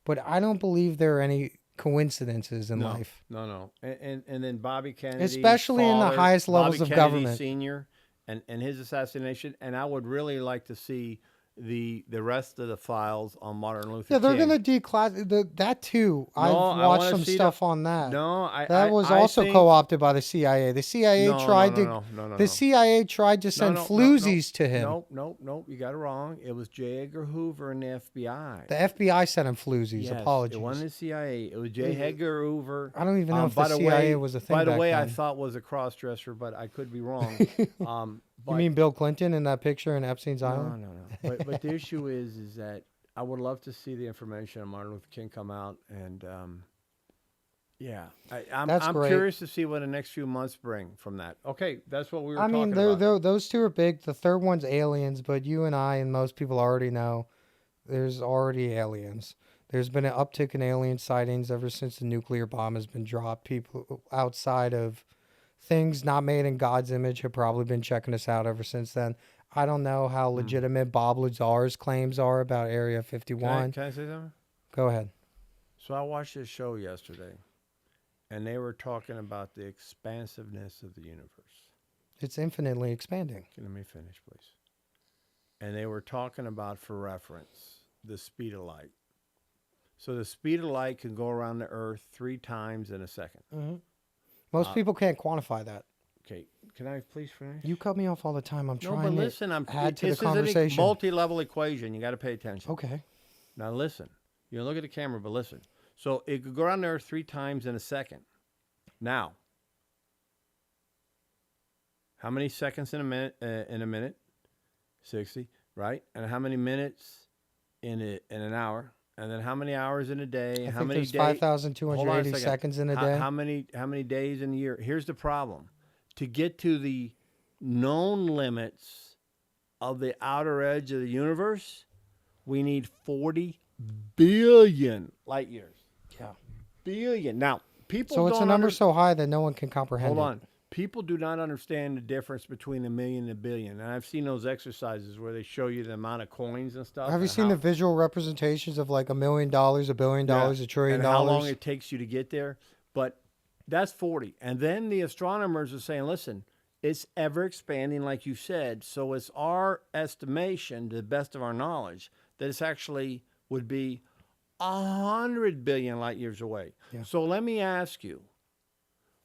Speaker 5: But I don't believe there are any coincidences in life.
Speaker 4: No. And then Bobby Kennedy,
Speaker 5: especially in the highest levels of government,
Speaker 4: Senior, and his assassination. And I would really like to see the rest of the files on Martin Luther King.
Speaker 5: Yeah, they're going to declassify that too. I've watched some stuff on that.
Speaker 4: No,
Speaker 5: that was also co-opted by the CIA. The CIA tried to. The CIA tried to send floozies to him.
Speaker 4: No, you got it wrong. It was J. Edgar Hoover and the FBI.
Speaker 5: The FBI sent him floozies.
Speaker 4: Yes,
Speaker 5: apologies.
Speaker 4: It wasn't the CIA. It was J. Edgar Hoover.
Speaker 5: I don't even know if the CIA was a thing.
Speaker 4: By the way,
Speaker 5: then.
Speaker 4: I thought was a cross-dresser, but I could be wrong.
Speaker 5: You mean Bill Clinton in that picture in Epstein's Island?
Speaker 4: No. But the issue is that I would love to see the information on Martin Luther King come out, and I'm curious to see what the next few months bring from that. Okay, that's what we were talking about.
Speaker 5: Those two are big. The third one's aliens, but you and I and most people already know there's already aliens. There's been an uptick in alien sightings ever since the nuclear bomb has been dropped. People outside of things not made in God's image have probably been checking us out ever since then. I don't know how legitimate Bob Lazar's claims are about Area 51.
Speaker 4: Can I say something?
Speaker 5: Go ahead.
Speaker 4: So I watched this show yesterday, and they were talking about the expansiveness of the universe.
Speaker 5: It's infinitely expanding.
Speaker 4: Let me finish, please. And they were talking about, for reference, the speed of light. So the speed of light can go around the Earth 3 times in a second.
Speaker 5: Mm-hmm. Most people can't quantify that.
Speaker 4: Okay, can I please finish?
Speaker 5: You cut me off all the time. I'm trying
Speaker 4: to
Speaker 5: add to the conversation.
Speaker 4: This is a multi-level equation. You got to pay attention.
Speaker 5: Okay.
Speaker 4: Now listen. You look at the camera, but listen. So it could go around the Earth 3 times in a second. Now, how many seconds in a minute? 60, right? And how many minutes in an hour? And then how many hours in a day?
Speaker 5: I think there's 5,280 seconds in a day.
Speaker 4: How many days in a year? Here's the problem. to get to the known limits of the outer edge of the universe, we need 40 billion light years.
Speaker 5: Yeah.
Speaker 4: Billion. Now, people
Speaker 5: So it's a
Speaker 4: don't
Speaker 5: number
Speaker 4: under-
Speaker 5: so high that no one can comprehend
Speaker 4: Hold
Speaker 5: it.
Speaker 4: on. People do not understand the difference between a million and a billion. And I've seen those exercises where they show you the amount of coins and stuff.
Speaker 5: Have you
Speaker 4: and
Speaker 5: seen
Speaker 4: how-
Speaker 5: the visual representations of like $1 million, $1 billion,
Speaker 4: Yeah,
Speaker 5: $1 trillion?
Speaker 4: and how long it takes you to get there? But that's 40. And then the astronomers are saying, listen, it's ever expanding, like you said. So it's our estimation, to the best of our knowledge, that it's actually would be 100 billion light years away.
Speaker 5: Yeah.
Speaker 4: So let me ask you,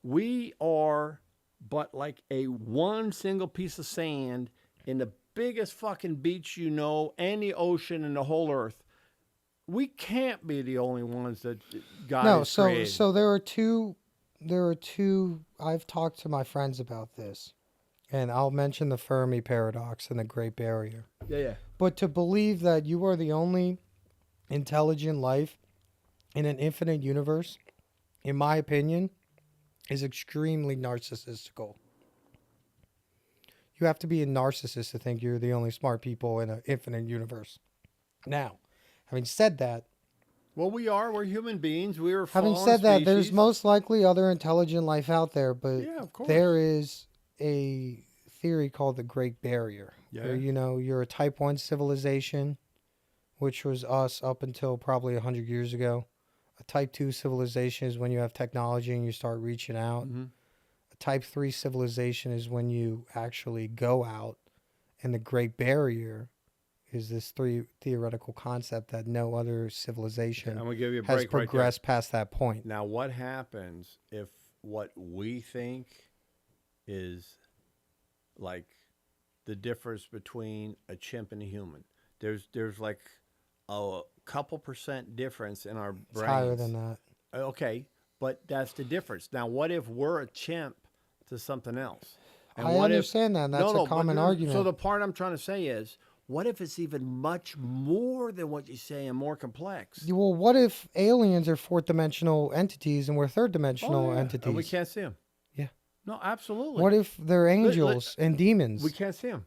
Speaker 4: we are but like a one single piece of sand in the biggest fucking beach you know, and the ocean and the whole earth. We can't be the only ones that God
Speaker 5: No,
Speaker 4: has
Speaker 5: so
Speaker 4: created.
Speaker 5: so there are two. I've talked to my friends about this, and I'll mention the Fermi paradox and the Great Barrier.
Speaker 4: Yeah.
Speaker 5: But to believe that you are the only intelligent life in an infinite universe, in my opinion, is extremely narcissistical. You have to be a narcissist to think you're the only smart people in an infinite universe. Now, having said that,
Speaker 4: Well, we are. We're human beings. We are
Speaker 5: having
Speaker 4: fallen
Speaker 5: said that, there's
Speaker 4: species.
Speaker 5: most likely other intelligent life out there, but
Speaker 4: Yeah, of course.
Speaker 5: there is a theory called the Great Barrier.
Speaker 4: Yeah.
Speaker 5: Where, you're a type 1 civilization, which was us up until probably 100 years ago. A type 2 civilization is when you have technology and you start reaching out.
Speaker 4: Mhm.
Speaker 5: A type 3 civilization is when you actually go out. And the Great Barrier is this theoretical concept that no other civilization
Speaker 4: I'm gonna give you a
Speaker 5: has
Speaker 4: break right there.
Speaker 5: progressed past that point.
Speaker 4: Now, what happens if what we think is like the difference between a chimp and a human? There's like a couple percent difference in our brains.
Speaker 5: It's higher than that.
Speaker 4: Okay, but that's the difference. Now, what if we're a chimp to something else? And
Speaker 5: I
Speaker 4: what if-
Speaker 5: understand that. And that's
Speaker 4: No,
Speaker 5: a common
Speaker 4: but
Speaker 5: argument.
Speaker 4: So the part I'm trying to say is, what if it's even much more than what you say and more complex?
Speaker 5: Well, what if aliens are fourth dimensional entities and we're third dimensional
Speaker 4: Oh, yeah.
Speaker 5: entities?
Speaker 4: And we can't see them.
Speaker 5: Yeah.
Speaker 4: No, absolutely.
Speaker 5: What if they're angels and demons?
Speaker 4: We can't see them.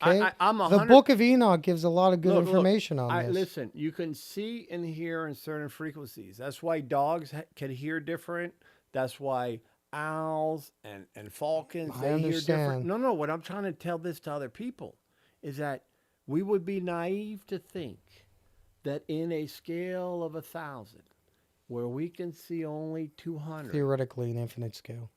Speaker 5: Okay?
Speaker 4: I'm
Speaker 5: The Book of Enoch gives a lot of good information on this.
Speaker 4: Listen, you can see and hear in certain frequencies. That's why dogs can hear different. That's why owls and falcons,
Speaker 5: I
Speaker 4: they hear different.
Speaker 5: understand.
Speaker 4: No, what I'm trying to tell this to other people is that we would be naive to think that in a scale of 1,000, where we can see only 200.
Speaker 5: Theoretically, an infinite scale.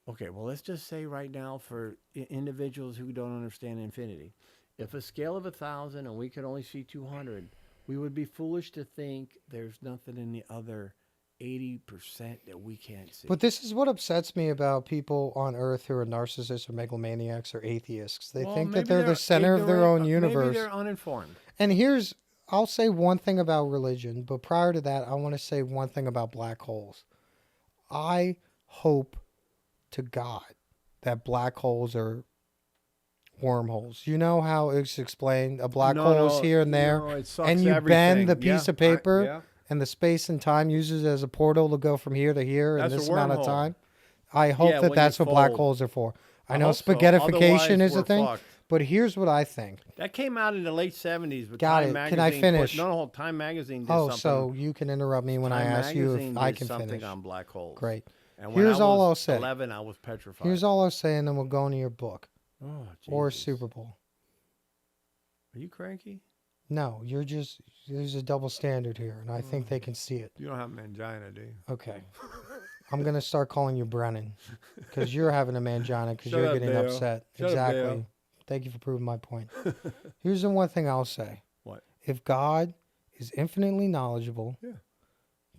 Speaker 4: Okay, well, let's just say right now for individuals who don't understand infinity, if a scale of 1,000 and we could only see 200, we would be foolish to think there's nothing in the other 80% that we can't see.
Speaker 5: But this is what upsets me about people on Earth who are narcissists or megalomaniacs or atheists. They
Speaker 4: Well,
Speaker 5: think that
Speaker 4: maybe
Speaker 5: they're the center of their own
Speaker 4: ignorant,
Speaker 5: universe.
Speaker 4: Maybe they're uninformed.
Speaker 5: And I'll say one thing about religion, but prior to that, I want to say one thing about black holes. I hope to God that black holes are wormholes. You know how it's explained? A black hole is here and there,
Speaker 4: no, it sucks
Speaker 5: and you
Speaker 4: everything.
Speaker 5: bend the piece
Speaker 4: Yeah,
Speaker 5: of paper,
Speaker 4: yeah.
Speaker 5: and the space and time uses it as a portal to go from here to here in
Speaker 4: That's a
Speaker 5: this amount of
Speaker 4: wormhole.
Speaker 5: time. I hope
Speaker 4: Yeah,
Speaker 5: that
Speaker 4: when
Speaker 5: that's
Speaker 4: you
Speaker 5: what black
Speaker 4: fold.
Speaker 5: holes are for. I
Speaker 4: I
Speaker 5: know
Speaker 4: hope so.
Speaker 5: spaghettification
Speaker 4: Otherwise,
Speaker 5: is a
Speaker 4: we're
Speaker 5: thing,
Speaker 4: fucked.
Speaker 5: but here's what I think.
Speaker 4: That came out in the late 70s. But
Speaker 5: Got
Speaker 4: Time
Speaker 5: it.
Speaker 4: Magazine
Speaker 5: Can I finish?
Speaker 4: No, Time Magazine did
Speaker 5: Oh,
Speaker 4: something.
Speaker 5: so you can interrupt me when I
Speaker 4: Time
Speaker 5: ask you if
Speaker 4: Magazine
Speaker 5: I
Speaker 4: did
Speaker 5: can
Speaker 4: something
Speaker 5: finish.
Speaker 4: on black holes.
Speaker 5: Great.
Speaker 4: And when
Speaker 5: Here's
Speaker 4: I
Speaker 5: all
Speaker 4: was
Speaker 5: I'll say.
Speaker 4: 11, I was petrified.
Speaker 5: Here's all I'll say, and then we'll go into your book
Speaker 4: Oh,
Speaker 5: or
Speaker 4: Jesus.
Speaker 5: Super Bowl.
Speaker 4: Are you cranky?
Speaker 5: No, there's a double standard here, and I think they can see it.
Speaker 4: You don't have mangina, do you?
Speaker 5: Okay. I'm going to start calling you Brennan because you're having a mangina because
Speaker 4: Shut
Speaker 5: you're
Speaker 4: up,
Speaker 5: getting
Speaker 4: Dale.
Speaker 5: upset.
Speaker 4: Shut up,
Speaker 5: Exactly.
Speaker 4: Dale.
Speaker 5: Thank you for proving my point. Here's the one thing I'll say.
Speaker 4: What?
Speaker 5: If God is infinitely knowledgeable,
Speaker 4: Yeah.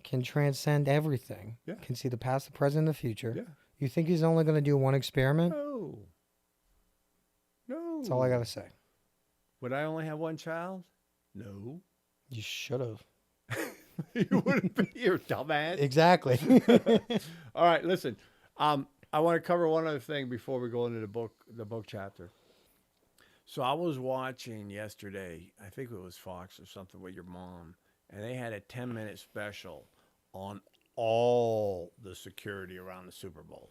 Speaker 5: can transcend everything,
Speaker 4: Yeah.
Speaker 5: can see the past, the present, and the future,
Speaker 4: Yeah.
Speaker 5: you think he's only going to do one experiment?
Speaker 4: No. No.
Speaker 5: That's all I got to say.
Speaker 4: Would I only have one child? No.
Speaker 5: You should have.
Speaker 4: You wouldn't be here, dumbass.
Speaker 5: Exactly.
Speaker 4: All right, listen. I want to cover one other thing before we go into the book chapter. So I was watching yesterday, I think it was Fox or something with your mom, and they had a 10-minute special on all the security around the Super Bowl.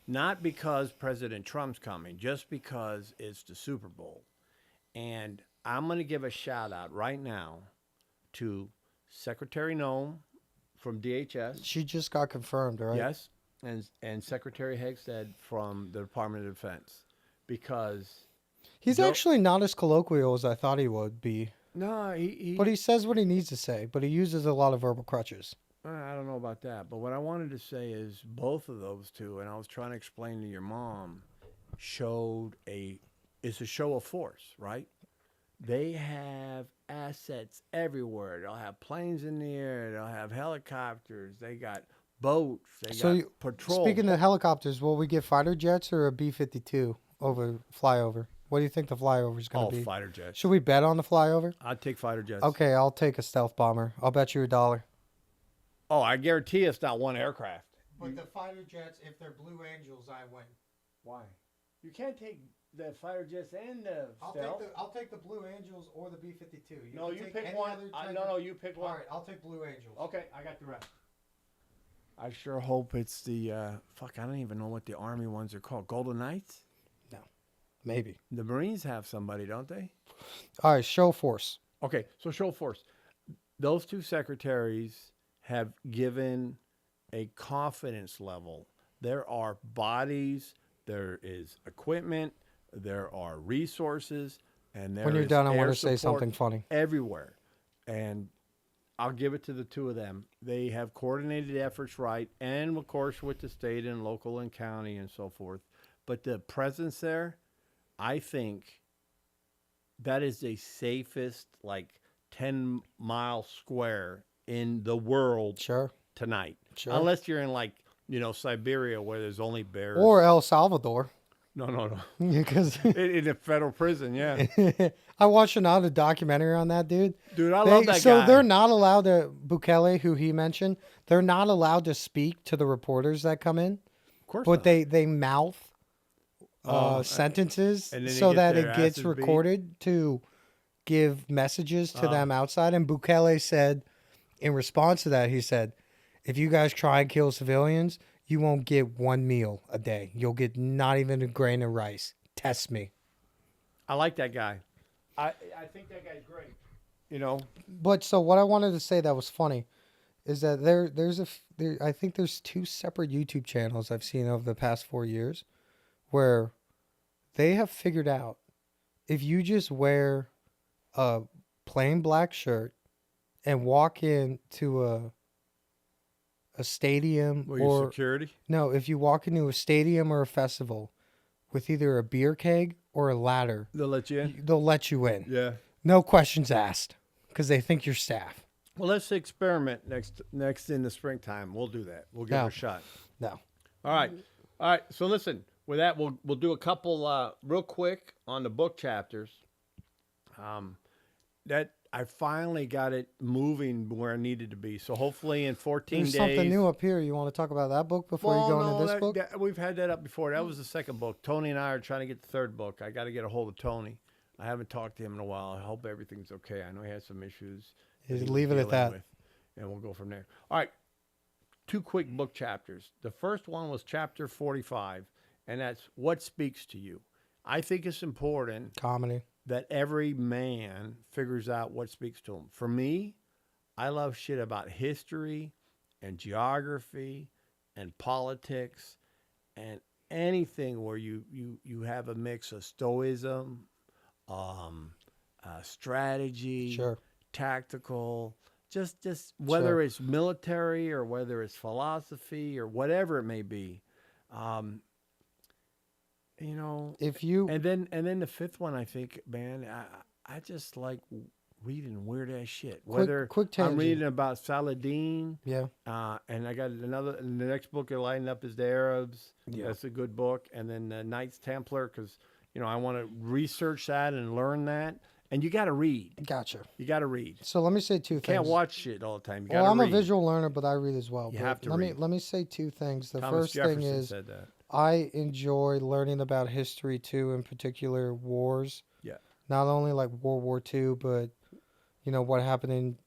Speaker 4: not because President Trump's coming, just because it's the Super Bowl. And I'm going to give a shout out right now to Secretary Noem from DHS.
Speaker 5: She just got confirmed, right?
Speaker 4: Yes, and Secretary Hegstead from the Department of Defense, because
Speaker 5: He's actually not as colloquial as I thought he would be.
Speaker 4: no, he
Speaker 5: But he says what he needs to say, but he uses a lot of verbal crutches.
Speaker 4: I don't know about that, but what I wanted to say is both of those two, and I was trying to explain to your mom, it's a show of force, right? They have assets everywhere. They'll have planes in the air. They'll have helicopters. They got boats. They got patrol.
Speaker 5: Speaking of helicopters, will we get fighter jets or a B-52 over flyover? What do you think the flyover is going to be?
Speaker 4: Fighter jets.
Speaker 5: Should we bet on the flyover?
Speaker 4: I'd take fighter jets.
Speaker 5: Okay, I'll take a stealth bomber. I'll bet you $1.
Speaker 4: Oh, I guarantee it's not one aircraft.
Speaker 5: But the fighter jets, if they're Blue Angels, I win.
Speaker 4: Why? You can't take the fighter jets and the stealth.
Speaker 5: I'll take the Blue Angels or the B-52.
Speaker 4: No, you pick one. No, you pick one.
Speaker 5: All right, I'll take Blue Angels.
Speaker 4: Okay, I got the rest. I sure hope it's the I don't even know what the Army ones are called. Golden Knights?
Speaker 5: No, maybe.
Speaker 4: The Marines have somebody, don't they?
Speaker 5: All right, show force.
Speaker 4: Okay, so show force. Those two secretaries have given a confidence level. There are bodies, there is equipment, there are resources, and there
Speaker 5: When you're
Speaker 4: is
Speaker 5: done, I
Speaker 4: air
Speaker 5: want to say
Speaker 4: support
Speaker 5: something funny.
Speaker 4: everywhere. And I'll give it to the two of them. They have coordinated efforts right, and of course with the state and local and county and so forth. But the presence there, I think that is the safest 10-mile square in the world
Speaker 5: Sure.
Speaker 4: tonight.
Speaker 5: Sure.
Speaker 4: Unless you're in Siberia where there's only bears.
Speaker 5: Or El Salvador.
Speaker 4: No.
Speaker 5: Because
Speaker 4: in a federal prison, yeah.
Speaker 5: I watched another documentary on that, dude.
Speaker 4: Dude, I love that guy.
Speaker 5: So they're not allowed to, Bukele, who he mentioned, they're not allowed to speak to the reporters that come in.
Speaker 4: Of course
Speaker 5: But
Speaker 4: not.
Speaker 5: they mouth sentences
Speaker 4: and then they
Speaker 5: so
Speaker 4: get
Speaker 5: that
Speaker 4: their
Speaker 5: it gets
Speaker 4: asses beat.
Speaker 5: recorded to give messages to them outside. And Bukele said, in response to that, he said, if you guys try and kill civilians, you won't get one meal a day. You'll get not even a grain of rice. Test me.
Speaker 4: I like that guy. I think that guy's great.
Speaker 5: But so what I wanted to say that was funny is that I think there's 2 separate YouTube channels I've seen over the past 4 years where they have figured out if you just wear a plain black shirt and walk into a stadium or
Speaker 4: security?
Speaker 5: No, if you walk into a stadium or a festival with either a beer keg or a ladder,
Speaker 4: They'll let you in?
Speaker 5: they'll let you in.
Speaker 4: Yeah.
Speaker 5: No questions asked because they think you're staff.
Speaker 4: Well, let's experiment next in the springtime. We'll do that. We'll give it
Speaker 5: No.
Speaker 4: a shot.
Speaker 5: No.
Speaker 4: All right. So listen, with that, we'll do a couple real quick on the book chapters. That I finally got it moving where it needed to be. So hopefully in 14
Speaker 5: There's
Speaker 4: days.
Speaker 5: something new up here. You want to talk about that book before you go into this book?
Speaker 4: We've had that up before. That was the second book. Tony and I are trying to get the third book. I got to get a hold of Tony. I haven't talked to him in a while. I hope everything's okay. I know he had some issues. that he was
Speaker 5: Leave it at
Speaker 4: dealing
Speaker 5: that.
Speaker 4: with, and we'll go from there. All right. 2 quick book chapters. The first one was chapter 45, and that's What Speaks to You. I think it's important
Speaker 5: Comedy.
Speaker 4: that every man figures out what speaks to him. For me, I love shit about history and geography and politics and anything where you have a mix of stoicism, strategy,
Speaker 5: Sure.
Speaker 4: tactical, just whether
Speaker 5: Sure.
Speaker 4: it's military or whether it's philosophy or whatever it may be.
Speaker 5: If you
Speaker 4: And then the fifth one, I think, man, I just like reading weird ass shit. Whether
Speaker 5: quick
Speaker 4: I'm
Speaker 5: tangent.
Speaker 4: reading about Saladin,
Speaker 5: yeah,
Speaker 4: and I got another. And the next book I lined up is the Arabs.
Speaker 5: Yeah.
Speaker 4: That's a good book. And then the Knights Templar, because I want to research that and learn that. And you got to read.
Speaker 5: gotcha.
Speaker 4: You got to read.
Speaker 5: So let me say 2 things.
Speaker 4: Can't watch shit all the time. You got
Speaker 5: Well,
Speaker 4: to
Speaker 5: I'm
Speaker 4: read.
Speaker 5: a visual learner, but I read as well.
Speaker 4: You
Speaker 5: But
Speaker 4: have to
Speaker 5: let
Speaker 4: read.
Speaker 5: me say 2 things. The
Speaker 4: Thomas
Speaker 5: first
Speaker 4: Jefferson
Speaker 5: thing is
Speaker 4: said that.
Speaker 5: I enjoy learning about history too, in particular wars.
Speaker 4: Yeah.
Speaker 5: Not only like World War II, but what happened in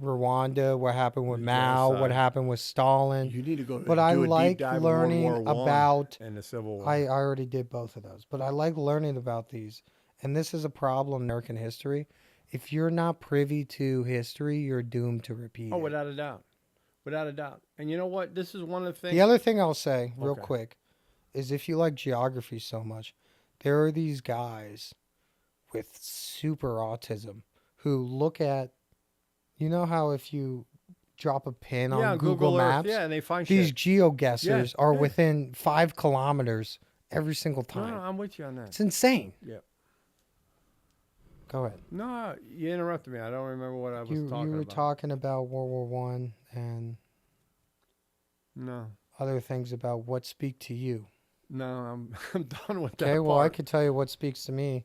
Speaker 5: Rwanda, what happened with Mao, what
Speaker 4: genocide.
Speaker 5: happened with Stalin.
Speaker 4: You need to go.
Speaker 5: But I
Speaker 4: do a deep
Speaker 5: like
Speaker 4: dive in
Speaker 5: learning
Speaker 4: World War I
Speaker 5: about.
Speaker 4: and the Civil War.
Speaker 5: I already did both of those, but I like learning about these. And this is a problem in American history. If you're not privy to history, you're doomed to repeat
Speaker 4: Oh,
Speaker 5: it.
Speaker 4: without a doubt. Without a doubt. And you know what? This is one of the things.
Speaker 5: The other thing I'll say, real
Speaker 4: Okay.
Speaker 5: quick, is if you like geography so much, there are these guys with super autism who look at, you know how if you drop a pin
Speaker 4: yeah,
Speaker 5: on Google
Speaker 4: Earth,
Speaker 5: Maps,
Speaker 4: yeah, and they find
Speaker 5: these
Speaker 4: shit.
Speaker 5: geoguessers are
Speaker 4: yeah.
Speaker 5: within 5 kilometers every single
Speaker 4: No,
Speaker 5: time.
Speaker 4: I'm with you on that.
Speaker 5: It's insane.
Speaker 4: Yeah.
Speaker 5: Go ahead.
Speaker 4: No, you interrupted me. I don't remember what I was
Speaker 5: You
Speaker 4: talking
Speaker 5: were
Speaker 4: about.
Speaker 5: talking about World War One and
Speaker 4: No,
Speaker 5: other things about what speak to you.
Speaker 4: no, I'm done with that.
Speaker 5: Okay, well, I
Speaker 4: part.
Speaker 5: could tell you what speaks to me.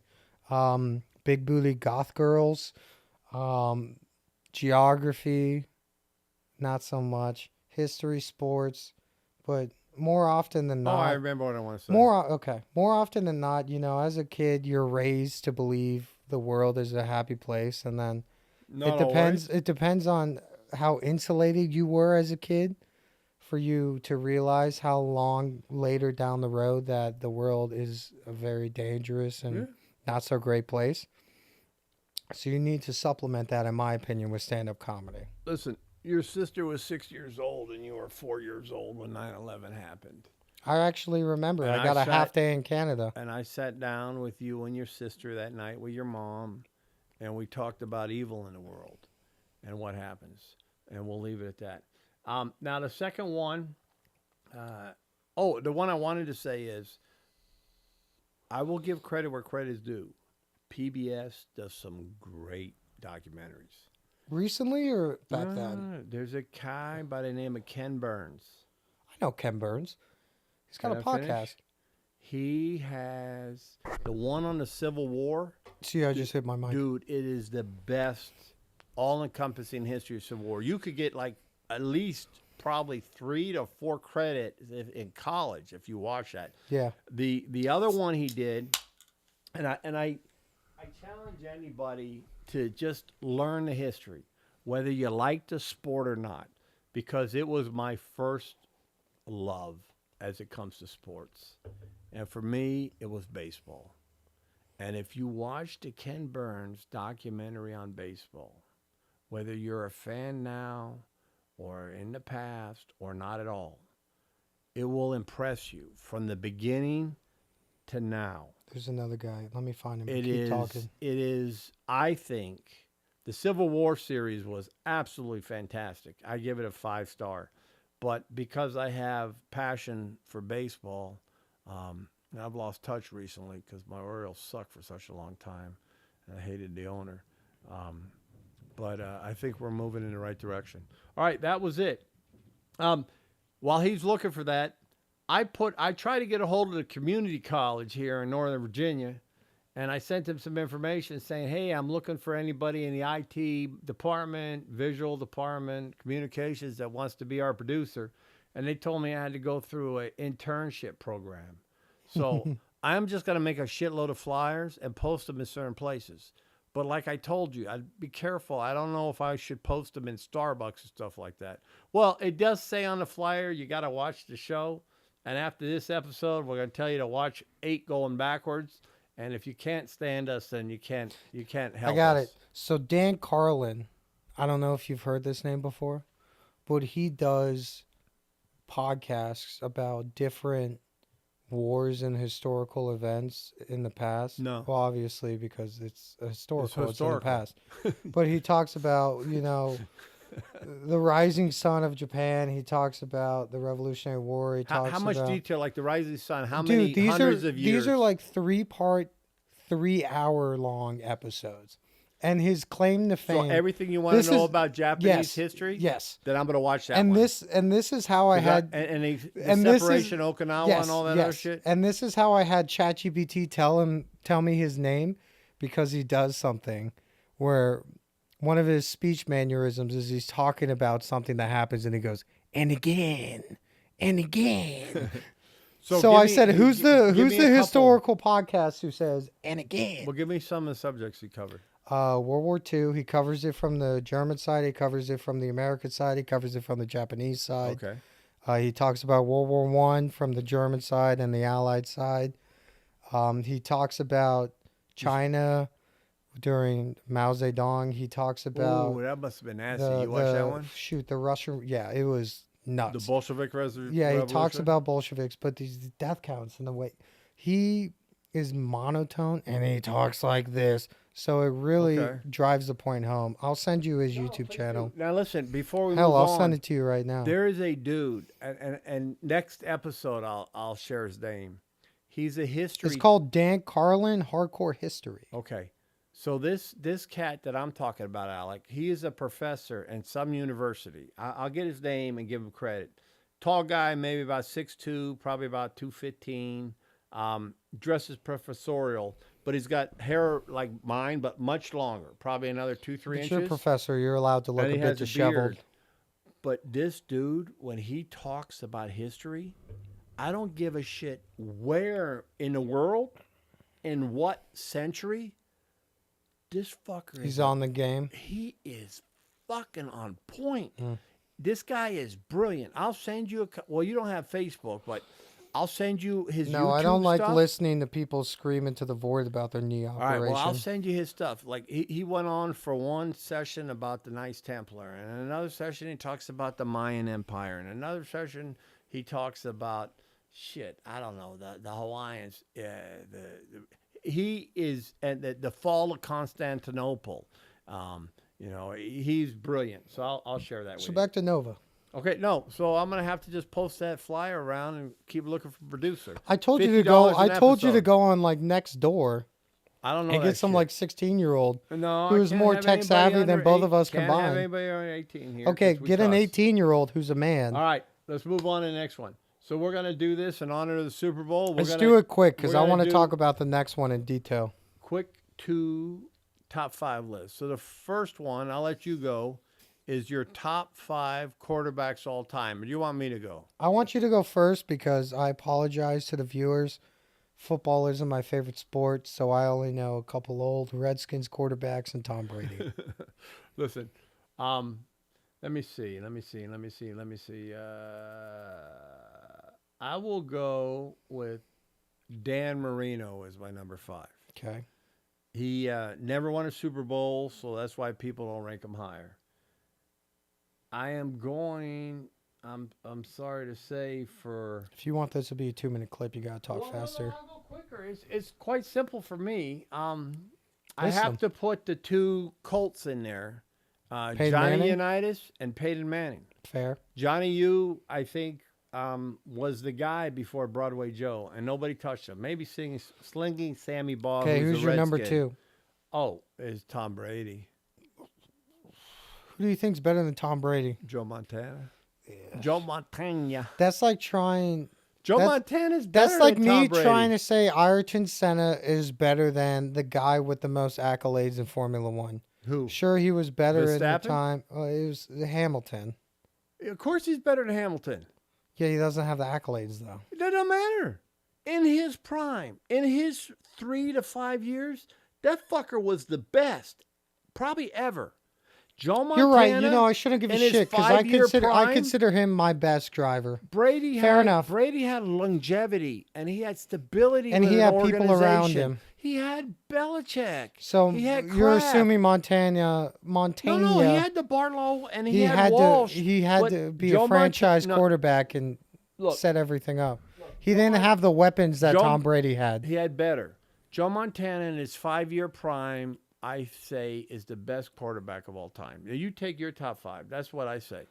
Speaker 5: Big booty goth girls, geography, not so much. History, sports, but more often than
Speaker 4: Oh, I
Speaker 5: not,
Speaker 4: remember what I want to say.
Speaker 5: more often than not, as a kid, you're raised to believe the world is a happy place, and then
Speaker 4: Not
Speaker 5: it depends.
Speaker 4: always.
Speaker 5: It depends on how insulated you were as a kid for you to realize how long later down the road that the world is a very dangerous and
Speaker 4: Yeah.
Speaker 5: not so great place. So you need to supplement that, in my opinion, with stand-up comedy.
Speaker 4: Listen, your sister was 6 years old and you were 4 years old when 9/11 happened.
Speaker 5: I actually remember.
Speaker 4: And
Speaker 5: I
Speaker 4: I
Speaker 5: got a
Speaker 4: sat-
Speaker 5: half day in Canada.
Speaker 4: And I sat down with you and your sister that night with your mom, and we talked about evil in the world and what happens. And we'll leave it at that. Now, the second one, the one I wanted to say is, I will give credit where credit is due. PBS does some great documentaries.
Speaker 5: Recently or back then?
Speaker 4: There's a guy by the name of Ken Burns.
Speaker 5: I know Ken Burns. He's got
Speaker 4: Can
Speaker 5: a
Speaker 4: I finish?
Speaker 5: podcast.
Speaker 4: He has the one on the Civil War.
Speaker 5: See, I just hit my mic.
Speaker 4: Dude, it is the best all-encompassing history of Civil War. You could get like at least probably 3 to 4 credits in college if you watch that.
Speaker 5: Yeah.
Speaker 4: The other one he did, and I challenge anybody to just learn the history, whether you like the sport or not, because it was my first love as it comes to sports. And for me, it was baseball. And if you watch the Ken Burns documentary on baseball, whether you're a fan now or in the past or not at all, it will impress you from the beginning to now.
Speaker 5: There's another guy. Let me find him.
Speaker 4: It
Speaker 5: Keep
Speaker 4: is,
Speaker 5: talking.
Speaker 4: I think, the Civil War series was absolutely fantastic. I give it a 5-star. But because I have passion for baseball, and I've lost touch recently because my Orioles sucked for such a long time, and I hated the owner. But I think we're moving in the right direction. All right, that was it. While he's looking for that, I tried to get a hold of the community college here in Northern Virginia, and I sent them some information saying, hey, I'm looking for anybody in the IT department, visual department, communications that wants to be our producer. And they told me I had to go through an internship program. So I'm just going to make a shitload of flyers and post them in certain places. But like I told you, I'd be careful. I don't know if I should post them in Starbucks and stuff like that. Well, it does say on the flyer, you got to watch the show. And after this episode, we're going to tell you to watch 8 going backwards. And if you can't stand us, then you can't help us.
Speaker 5: I got it. So Dan Carlin, I don't know if you've heard this name before, but he does podcasts about different wars and historical events in the past.
Speaker 4: No.
Speaker 5: Well, obviously, because it's historical. It's in the
Speaker 4: historical.
Speaker 5: past. But he talks about, the rising sun of Japan. He talks about the Revolutionary War. He talks
Speaker 4: How much
Speaker 5: about,
Speaker 4: detail, like the Rising Sun? How
Speaker 5: Dude,
Speaker 4: many hundreds of years?
Speaker 5: These are like 3-part, 3-hour-long episodes. And his claim to
Speaker 4: so
Speaker 5: fame.
Speaker 4: everything you want
Speaker 5: This
Speaker 4: to know
Speaker 5: is-
Speaker 4: about Japanese
Speaker 5: yes,
Speaker 4: history?
Speaker 5: yes.
Speaker 4: Then I'm going to watch that
Speaker 5: And
Speaker 4: one.
Speaker 5: this is how I had
Speaker 4: and the
Speaker 5: and this is-
Speaker 4: separation of Okinawa and all that other shit.
Speaker 5: And this is how I had ChatGPT tell me his name, because he does something where one of his speech mannerisms is he's talking about something that happens and he goes, and again, and again. So
Speaker 4: give
Speaker 5: I
Speaker 4: me-
Speaker 5: said, who's
Speaker 4: give me
Speaker 5: the
Speaker 4: a couple-
Speaker 5: historical podcast who says, and again?
Speaker 4: Well, give me some of the subjects you covered.
Speaker 5: World War II. He covers it from the German side. He covers it from the American side. He covers it from the Japanese side.
Speaker 4: Okay.
Speaker 5: He talks about World War One from the German side and the Allied side. He talks about China during Mao Zedong. He talks about
Speaker 4: Ooh, that must have been nasty. You watched that one?
Speaker 5: Shoot, the Russian. Yeah, it was nuts.
Speaker 4: The Bolshevik
Speaker 5: Yeah, he talks about Bolsheviks, but these death counts and the way he is monotone and he talks like this. So it really drives the point home. I'll send you his YouTube channel.
Speaker 4: Now listen, before we
Speaker 5: Hell,
Speaker 4: move
Speaker 5: I'll
Speaker 4: on,
Speaker 5: send it to you right now.
Speaker 4: there is a dude, and next episode I'll share his name. He's a history.
Speaker 5: It's called Dan Carlin Hardcore History.
Speaker 4: Okay. So this cat that I'm talking about, Alec, he is a professor in some university. I'll get his name and give him credit. Tall guy, maybe about 6'2", probably about 215. Dresses professorial, but he's got hair like mine, but much longer, probably another 2-3 inches.
Speaker 5: You're a professor. You're allowed to look
Speaker 4: And
Speaker 5: a
Speaker 4: he
Speaker 5: bit
Speaker 4: has a
Speaker 5: disheveled.
Speaker 4: beard. But this dude, when he talks about history, I don't give a shit where in the world, in what century. This fucker
Speaker 5: He's on the game.
Speaker 4: He is fucking on point. This guy is brilliant. I'll send you well, you don't have Facebook, but I'll send you his YouTube
Speaker 5: No, I don't like
Speaker 4: stuff.
Speaker 5: listening to people scream into the void about their knee operation.
Speaker 4: All right, well, I'll send you his stuff. Like, he went on for one session about the Knights Templar, and another session he talks about the Mayan Empire, and another session he talks about, I don't know, the Hawaiians. He is, and the fall of Constantinople. He's brilliant. So I'll share that with you.
Speaker 5: So back to Nova.
Speaker 4: Okay, no. So I'm gonna have to just post that flyer around and keep looking for producer.
Speaker 5: I told you to go.
Speaker 4: $50
Speaker 5: I
Speaker 4: an
Speaker 5: told you to
Speaker 4: episode.
Speaker 5: go on like next door
Speaker 4: I don't know.
Speaker 5: and
Speaker 4: that
Speaker 5: get some
Speaker 4: shit.
Speaker 5: like 16-year-old
Speaker 4: No, I
Speaker 5: who's
Speaker 4: can't
Speaker 5: more
Speaker 4: have
Speaker 5: tech
Speaker 4: anybody
Speaker 5: savvy than
Speaker 4: under
Speaker 5: both of us
Speaker 4: can't have
Speaker 5: combined.
Speaker 4: anybody under 18 here.
Speaker 5: Okay,
Speaker 4: 'cause we
Speaker 5: get an
Speaker 4: cuss.
Speaker 5: 18-year-old who's a man.
Speaker 4: All right, let's move on to the next one. So we're gonna do this in honor of the Super Bowl.
Speaker 5: Let's do it quick because I want to
Speaker 4: do
Speaker 5: talk about the next one in detail.
Speaker 4: quick 2 top 5 lists. So the first one, I'll let you go, is your top 5 quarterbacks all time. Or do you want me to go?
Speaker 5: I want you to go first because I apologize to the viewers. Football isn't my favorite sport, so I only know a couple old Redskins quarterbacks and Tom Brady.
Speaker 4: Listen, let me see. I will go with Dan Marino as my number 5.
Speaker 5: Okay.
Speaker 4: He never won a Super Bowl, so that's why people don't rank him higher. I'm sorry to say for...
Speaker 5: If you want this to be a 2-minute clip, you got to talk faster.
Speaker 4: No, I'll go quicker. It's quite simple for me. I
Speaker 5: Listen.
Speaker 4: have to put the 2 Colts in there.
Speaker 5: Peyton
Speaker 4: Johnny
Speaker 5: Manning?
Speaker 4: Unitas and Peyton Manning.
Speaker 5: Fair.
Speaker 4: Johnny U, I think, was the guy before Broadway Joe, and nobody touched him. Maybe slinging Sammy Baugh.
Speaker 5: Okay, who's
Speaker 4: a
Speaker 5: your number
Speaker 4: Redskin.
Speaker 5: 2?
Speaker 4: Oh, is Tom Brady.
Speaker 5: Who do you think's better than Tom Brady?
Speaker 4: Joe Montana. Yeah. Joe Montana.
Speaker 5: That's like trying...
Speaker 4: Joe Montana's better
Speaker 5: That's like
Speaker 4: than Tom
Speaker 5: me
Speaker 4: Brady.
Speaker 5: trying to say Ayrton Senna is better than the guy with the most accolades in Formula One.
Speaker 4: Who?
Speaker 5: Sure, he was better at the
Speaker 4: Verstappen?
Speaker 5: time. It was Hamilton.
Speaker 4: Of course he's better than Hamilton.
Speaker 5: Yeah, he doesn't have the accolades, though.
Speaker 4: It doesn't matter. In his prime, in his 3 to 5 years, that fucker was the best, probably ever. Joe Montana.
Speaker 5: You're right. You know, I shouldn't give a
Speaker 4: in his
Speaker 5: shit because
Speaker 4: 5-year
Speaker 5: I
Speaker 4: prime,
Speaker 5: consider him my best driver.
Speaker 4: Brady
Speaker 5: Fair
Speaker 4: had,
Speaker 5: enough.
Speaker 4: Brady had longevity and he had stability,
Speaker 5: And
Speaker 4: with
Speaker 5: he
Speaker 4: an
Speaker 5: had people around
Speaker 4: organization.
Speaker 5: him.
Speaker 4: He had Belichick.
Speaker 5: So
Speaker 4: he had
Speaker 5: you're
Speaker 4: Kraft.
Speaker 5: assuming Montana.
Speaker 4: No, he had the Barlow and he had
Speaker 5: had
Speaker 4: Walsh.
Speaker 5: he had
Speaker 4: but
Speaker 5: to be
Speaker 4: Joe
Speaker 5: a franchise
Speaker 4: no,
Speaker 5: quarterback and
Speaker 4: look,
Speaker 5: set everything up. He didn't have the weapons that
Speaker 4: Joe-
Speaker 5: Tom Brady had.
Speaker 4: He had better. Joe Montana in his 5-year prime, I say, is the best quarterback of all time. Now, you take your top 5. That's what I say.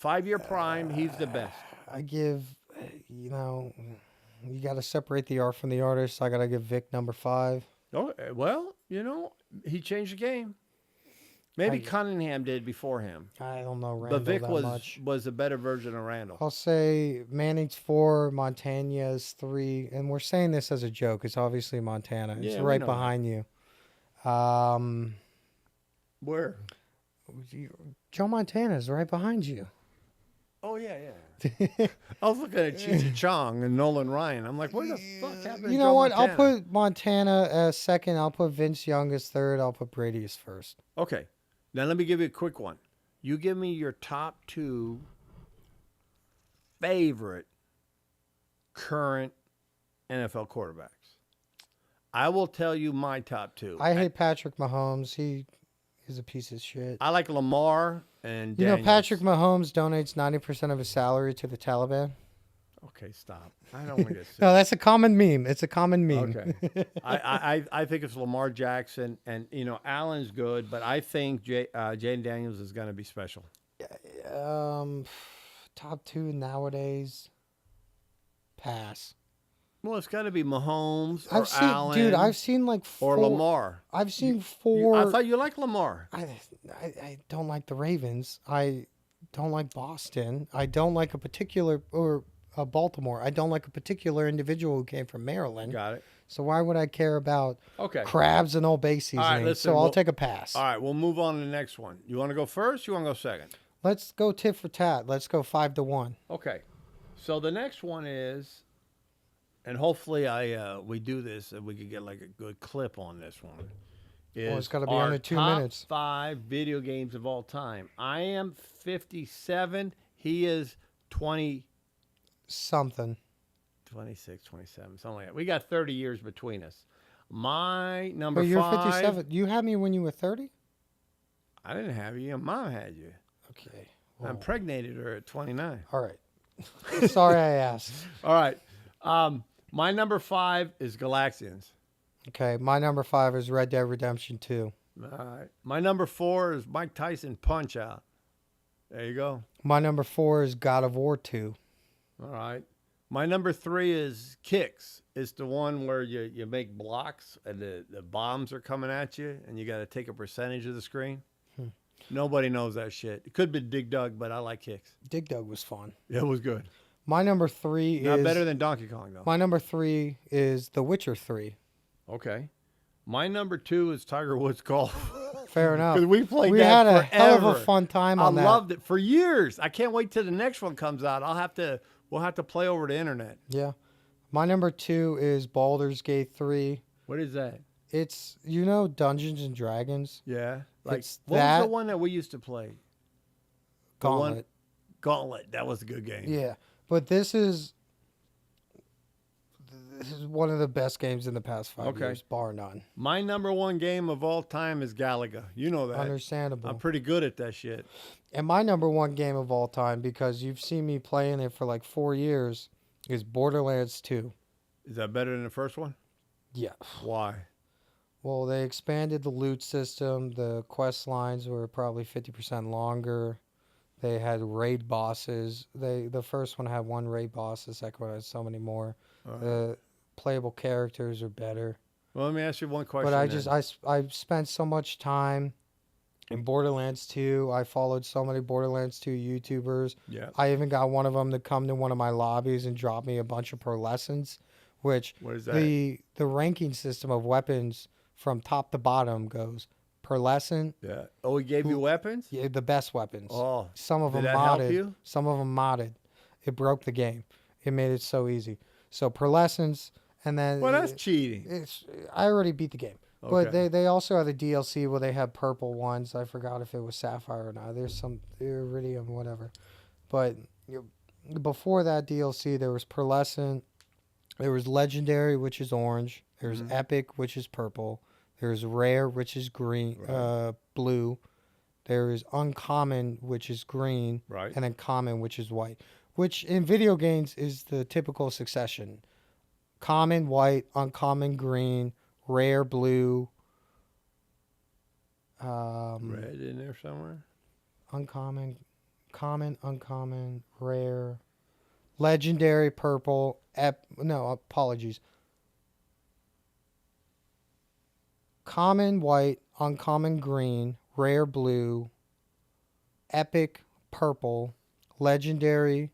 Speaker 4: 5-year prime, he's the best.
Speaker 5: I give, you know, you got to separate the art from the artist. I got to give Vic number 5.
Speaker 4: Oh, well, you know, he changed the game. Maybe Cunningham did before him.
Speaker 5: I don't know Randall
Speaker 4: But Vic
Speaker 5: that much.
Speaker 4: was a better version of Randall.
Speaker 5: I'll say Manning's 4, Montana's 3, and we're saying this as a joke. It's obviously Montana. It's
Speaker 4: Yeah, we
Speaker 5: right
Speaker 4: know
Speaker 5: behind you.
Speaker 4: Where?
Speaker 5: Joe Montana's right behind you.
Speaker 4: Oh, yeah. I was looking at Cheech Chong and Nolan Ryan. I'm like, what the fuck happened to
Speaker 5: You know
Speaker 4: Joe
Speaker 5: what?
Speaker 4: Montana?
Speaker 5: I'll put Montana as second. I'll put Vince Young as third. I'll put Brady as first.
Speaker 4: Okay. Now let me give you a quick one. You give me your top 2 favorite current NFL quarterbacks. I will tell you my top 2.
Speaker 5: I hate Patrick Mahomes. He is a piece of shit.
Speaker 4: I like Lamar and
Speaker 5: You know,
Speaker 4: Daniels.
Speaker 5: Patrick Mahomes donates 90% of his salary to the Taliban.
Speaker 4: Okay, stop. I don't want to get sick.
Speaker 5: No, that's a common meme. It's a common meme.
Speaker 4: Okay. I think it's Lamar Jackson, and Allen's good, but I think Jaden Daniels is going to be special.
Speaker 5: Top 2 nowadays. Pass.
Speaker 4: Well, it's got to be Mahomes or Allen.
Speaker 5: Dude, I've seen like 4.
Speaker 4: or Lamar.
Speaker 5: I've seen 4.
Speaker 4: I thought you liked Lamar.
Speaker 5: I don't like the Ravens. I don't like Boston. I don't like a particular Baltimore. I don't like a particular individual who came from Maryland.
Speaker 4: Got it.
Speaker 5: So why would I care about
Speaker 4: Okay.
Speaker 5: crabs and Old Bay seasoning?
Speaker 4: All right, listen,
Speaker 5: so I'll
Speaker 4: we'll-
Speaker 5: take a pass.
Speaker 4: All right, we'll move on to the next one. You want to go first? You want to go second?
Speaker 5: Let's go tit for tat. Let's go 5-1.
Speaker 4: Okay. So the next one is, and hopefully we do this and we could get like a good clip on this one.
Speaker 5: Well, it's gotta be
Speaker 4: our
Speaker 5: under 2
Speaker 4: top
Speaker 5: minutes.
Speaker 4: 5 video games of all time. I am 57. He is 20,
Speaker 5: Something.
Speaker 4: 26, 27, something like that. We got 30 years between us. My number
Speaker 5: But you're
Speaker 4: 5.
Speaker 5: 57. You had me when you were 30?
Speaker 4: I didn't have you. Your mom had you.
Speaker 5: Okay.
Speaker 4: I impregnated her at 29.
Speaker 5: All right. Sorry I asked.
Speaker 4: All right. My number 5 is Galaxians.
Speaker 5: Okay. My number 5 is Red Dead Redemption 2.
Speaker 4: All right. My number 4 is Mike Tyson Punch Out. There you go.
Speaker 5: My number 4 is God of War 2.
Speaker 4: All right. My number 3 is Kicks. It's the one where you make blocks and the bombs are coming at you and you got to take a percentage of the screen. Nobody knows that shit. It could be Dig Dug, but I like Kicks.
Speaker 5: Dig Dug was fun.
Speaker 4: It was good.
Speaker 5: My number 3
Speaker 4: Not
Speaker 5: is
Speaker 4: better than Donkey Kong, though.
Speaker 5: My number 3 is The Witcher 3.
Speaker 4: Okay. My number 2 is Tiger Woods Golf.
Speaker 5: Fair enough.
Speaker 4: Because we played
Speaker 5: We
Speaker 4: that
Speaker 5: had a hell of a
Speaker 4: forever.
Speaker 5: fun time on
Speaker 4: I
Speaker 5: that.
Speaker 4: loved it for years. I can't wait till the next one comes out. We'll have to play over the internet.
Speaker 5: Yeah. My number 2 is Baldur's Gate 3.
Speaker 4: What is that?
Speaker 5: It's, Dungeons and Dragons.
Speaker 4: Yeah. Like,
Speaker 5: It's
Speaker 4: what was
Speaker 5: that-
Speaker 4: the one that we used to play? The
Speaker 5: Gauntlet.
Speaker 4: one- Gauntlet. That was a good game.
Speaker 5: Yeah. But this is one of the best games in the past 5
Speaker 4: Okay.
Speaker 5: years, bar none.
Speaker 4: My number 1 game of all time is Galaga. You know that.
Speaker 5: Understandable.
Speaker 4: I'm pretty good at that shit.
Speaker 5: And my number 1 game of all time, because you've seen me playing it for like 4 years, is Borderlands 2.
Speaker 4: Is that better than the first one?
Speaker 5: Yeah.
Speaker 4: Why?
Speaker 5: Well, they expanded the loot system. The quest lines were probably 50% longer. They had raid bosses. The first one had 1 raid boss. The second one had so many more. The playable characters are better.
Speaker 4: Well, let me ask you one question.
Speaker 5: But I spent so much time in Borderlands 2. I followed so many Borderlands 2 YouTubers.
Speaker 4: Yeah.
Speaker 5: I even got one of them to come to one of my lobbies and drop me a bunch of pearlescents, which
Speaker 4: What is that?
Speaker 5: the ranking system of weapons from top to bottom goes pearlescent,
Speaker 4: Yeah. Oh, he gave you weapons?
Speaker 5: yeah, the best weapons.
Speaker 4: Oh.
Speaker 5: Some of
Speaker 4: Did
Speaker 5: them
Speaker 4: that help
Speaker 5: modded.
Speaker 4: you?
Speaker 5: Some of them modded. It broke the game. It made it so easy. So pearlescents, and then
Speaker 4: Well, that's cheating.
Speaker 5: I already beat the game. But
Speaker 4: Okay.
Speaker 5: they also have the DLC where they have purple ones. I forgot if it was sapphire or not. There's some iridium, whatever. But before that DLC, there was pearlescent. There was legendary, which is orange. There's
Speaker 4: Mm-hmm.
Speaker 5: epic, which is purple. There's rare, which is green, blue. There is uncommon, which is green,
Speaker 4: Right.
Speaker 5: and then common, which is white. Which in video games is the typical succession: common, white; uncommon, green; rare, blue.
Speaker 4: Red in there somewhere?
Speaker 5: Uncommon, common, uncommon, rare, legendary, purple. No, apologies. Common, white; uncommon, green; rare, blue; epic, purple; legendary,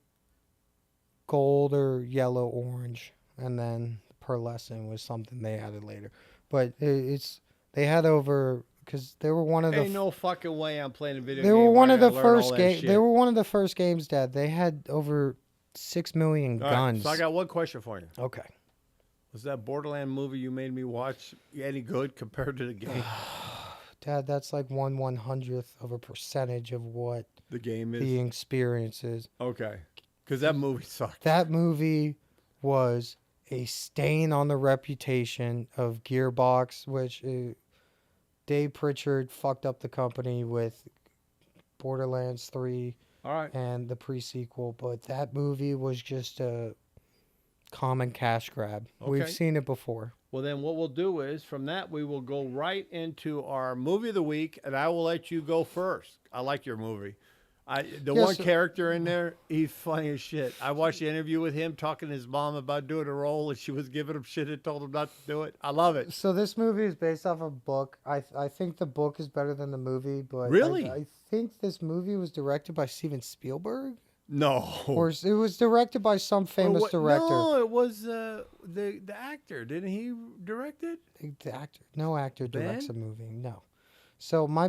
Speaker 5: gold or yellow, orange, and then pearlescent was something they added later. But they had over because they were one of the.
Speaker 4: Ain't no fucking way I'm playing a video
Speaker 5: They
Speaker 4: game.
Speaker 5: were one
Speaker 4: where
Speaker 5: of
Speaker 4: I
Speaker 5: the
Speaker 4: gotta learn all
Speaker 5: first
Speaker 4: that
Speaker 5: game.
Speaker 4: shit.
Speaker 5: They were one of the first games that they had over 6 million
Speaker 4: All right,
Speaker 5: guns.
Speaker 4: so I got one question for you.
Speaker 5: Okay.
Speaker 4: Was that Borderland movie you made me watch any good compared to the game?
Speaker 5: Dad, that's like 1/100th of a percentage of what
Speaker 4: The game is?
Speaker 5: the experience is.
Speaker 4: Okay. Because that movie sucked.
Speaker 5: That movie was a stain on the reputation of Gearbox, which Dave Pritchard fucked up the company with Borderlands 3
Speaker 4: All right.
Speaker 5: and the pre-sequel, but that movie was just a common cash grab. We've
Speaker 4: Okay.
Speaker 5: seen it before.
Speaker 4: Well, then what we'll do is from that, we will go right into our movie of the week, and I will let you go first. I like your movie. The
Speaker 5: Yeah,
Speaker 4: one
Speaker 5: so-
Speaker 4: character in there, he's funny as shit. I watched the interview with him talking to his mom about doing a role, and she was giving him shit and told him not to do it. I love it.
Speaker 5: So this movie is based off a book. I think the book is better than the movie, but
Speaker 4: Really?
Speaker 5: I think this movie was directed by Steven Spielberg,
Speaker 4: No.
Speaker 5: or it was directed by some famous director.
Speaker 4: No, it was the actor. Didn't he direct it?
Speaker 5: The actor, no actor directs
Speaker 4: Ben?
Speaker 5: a movie. No. So my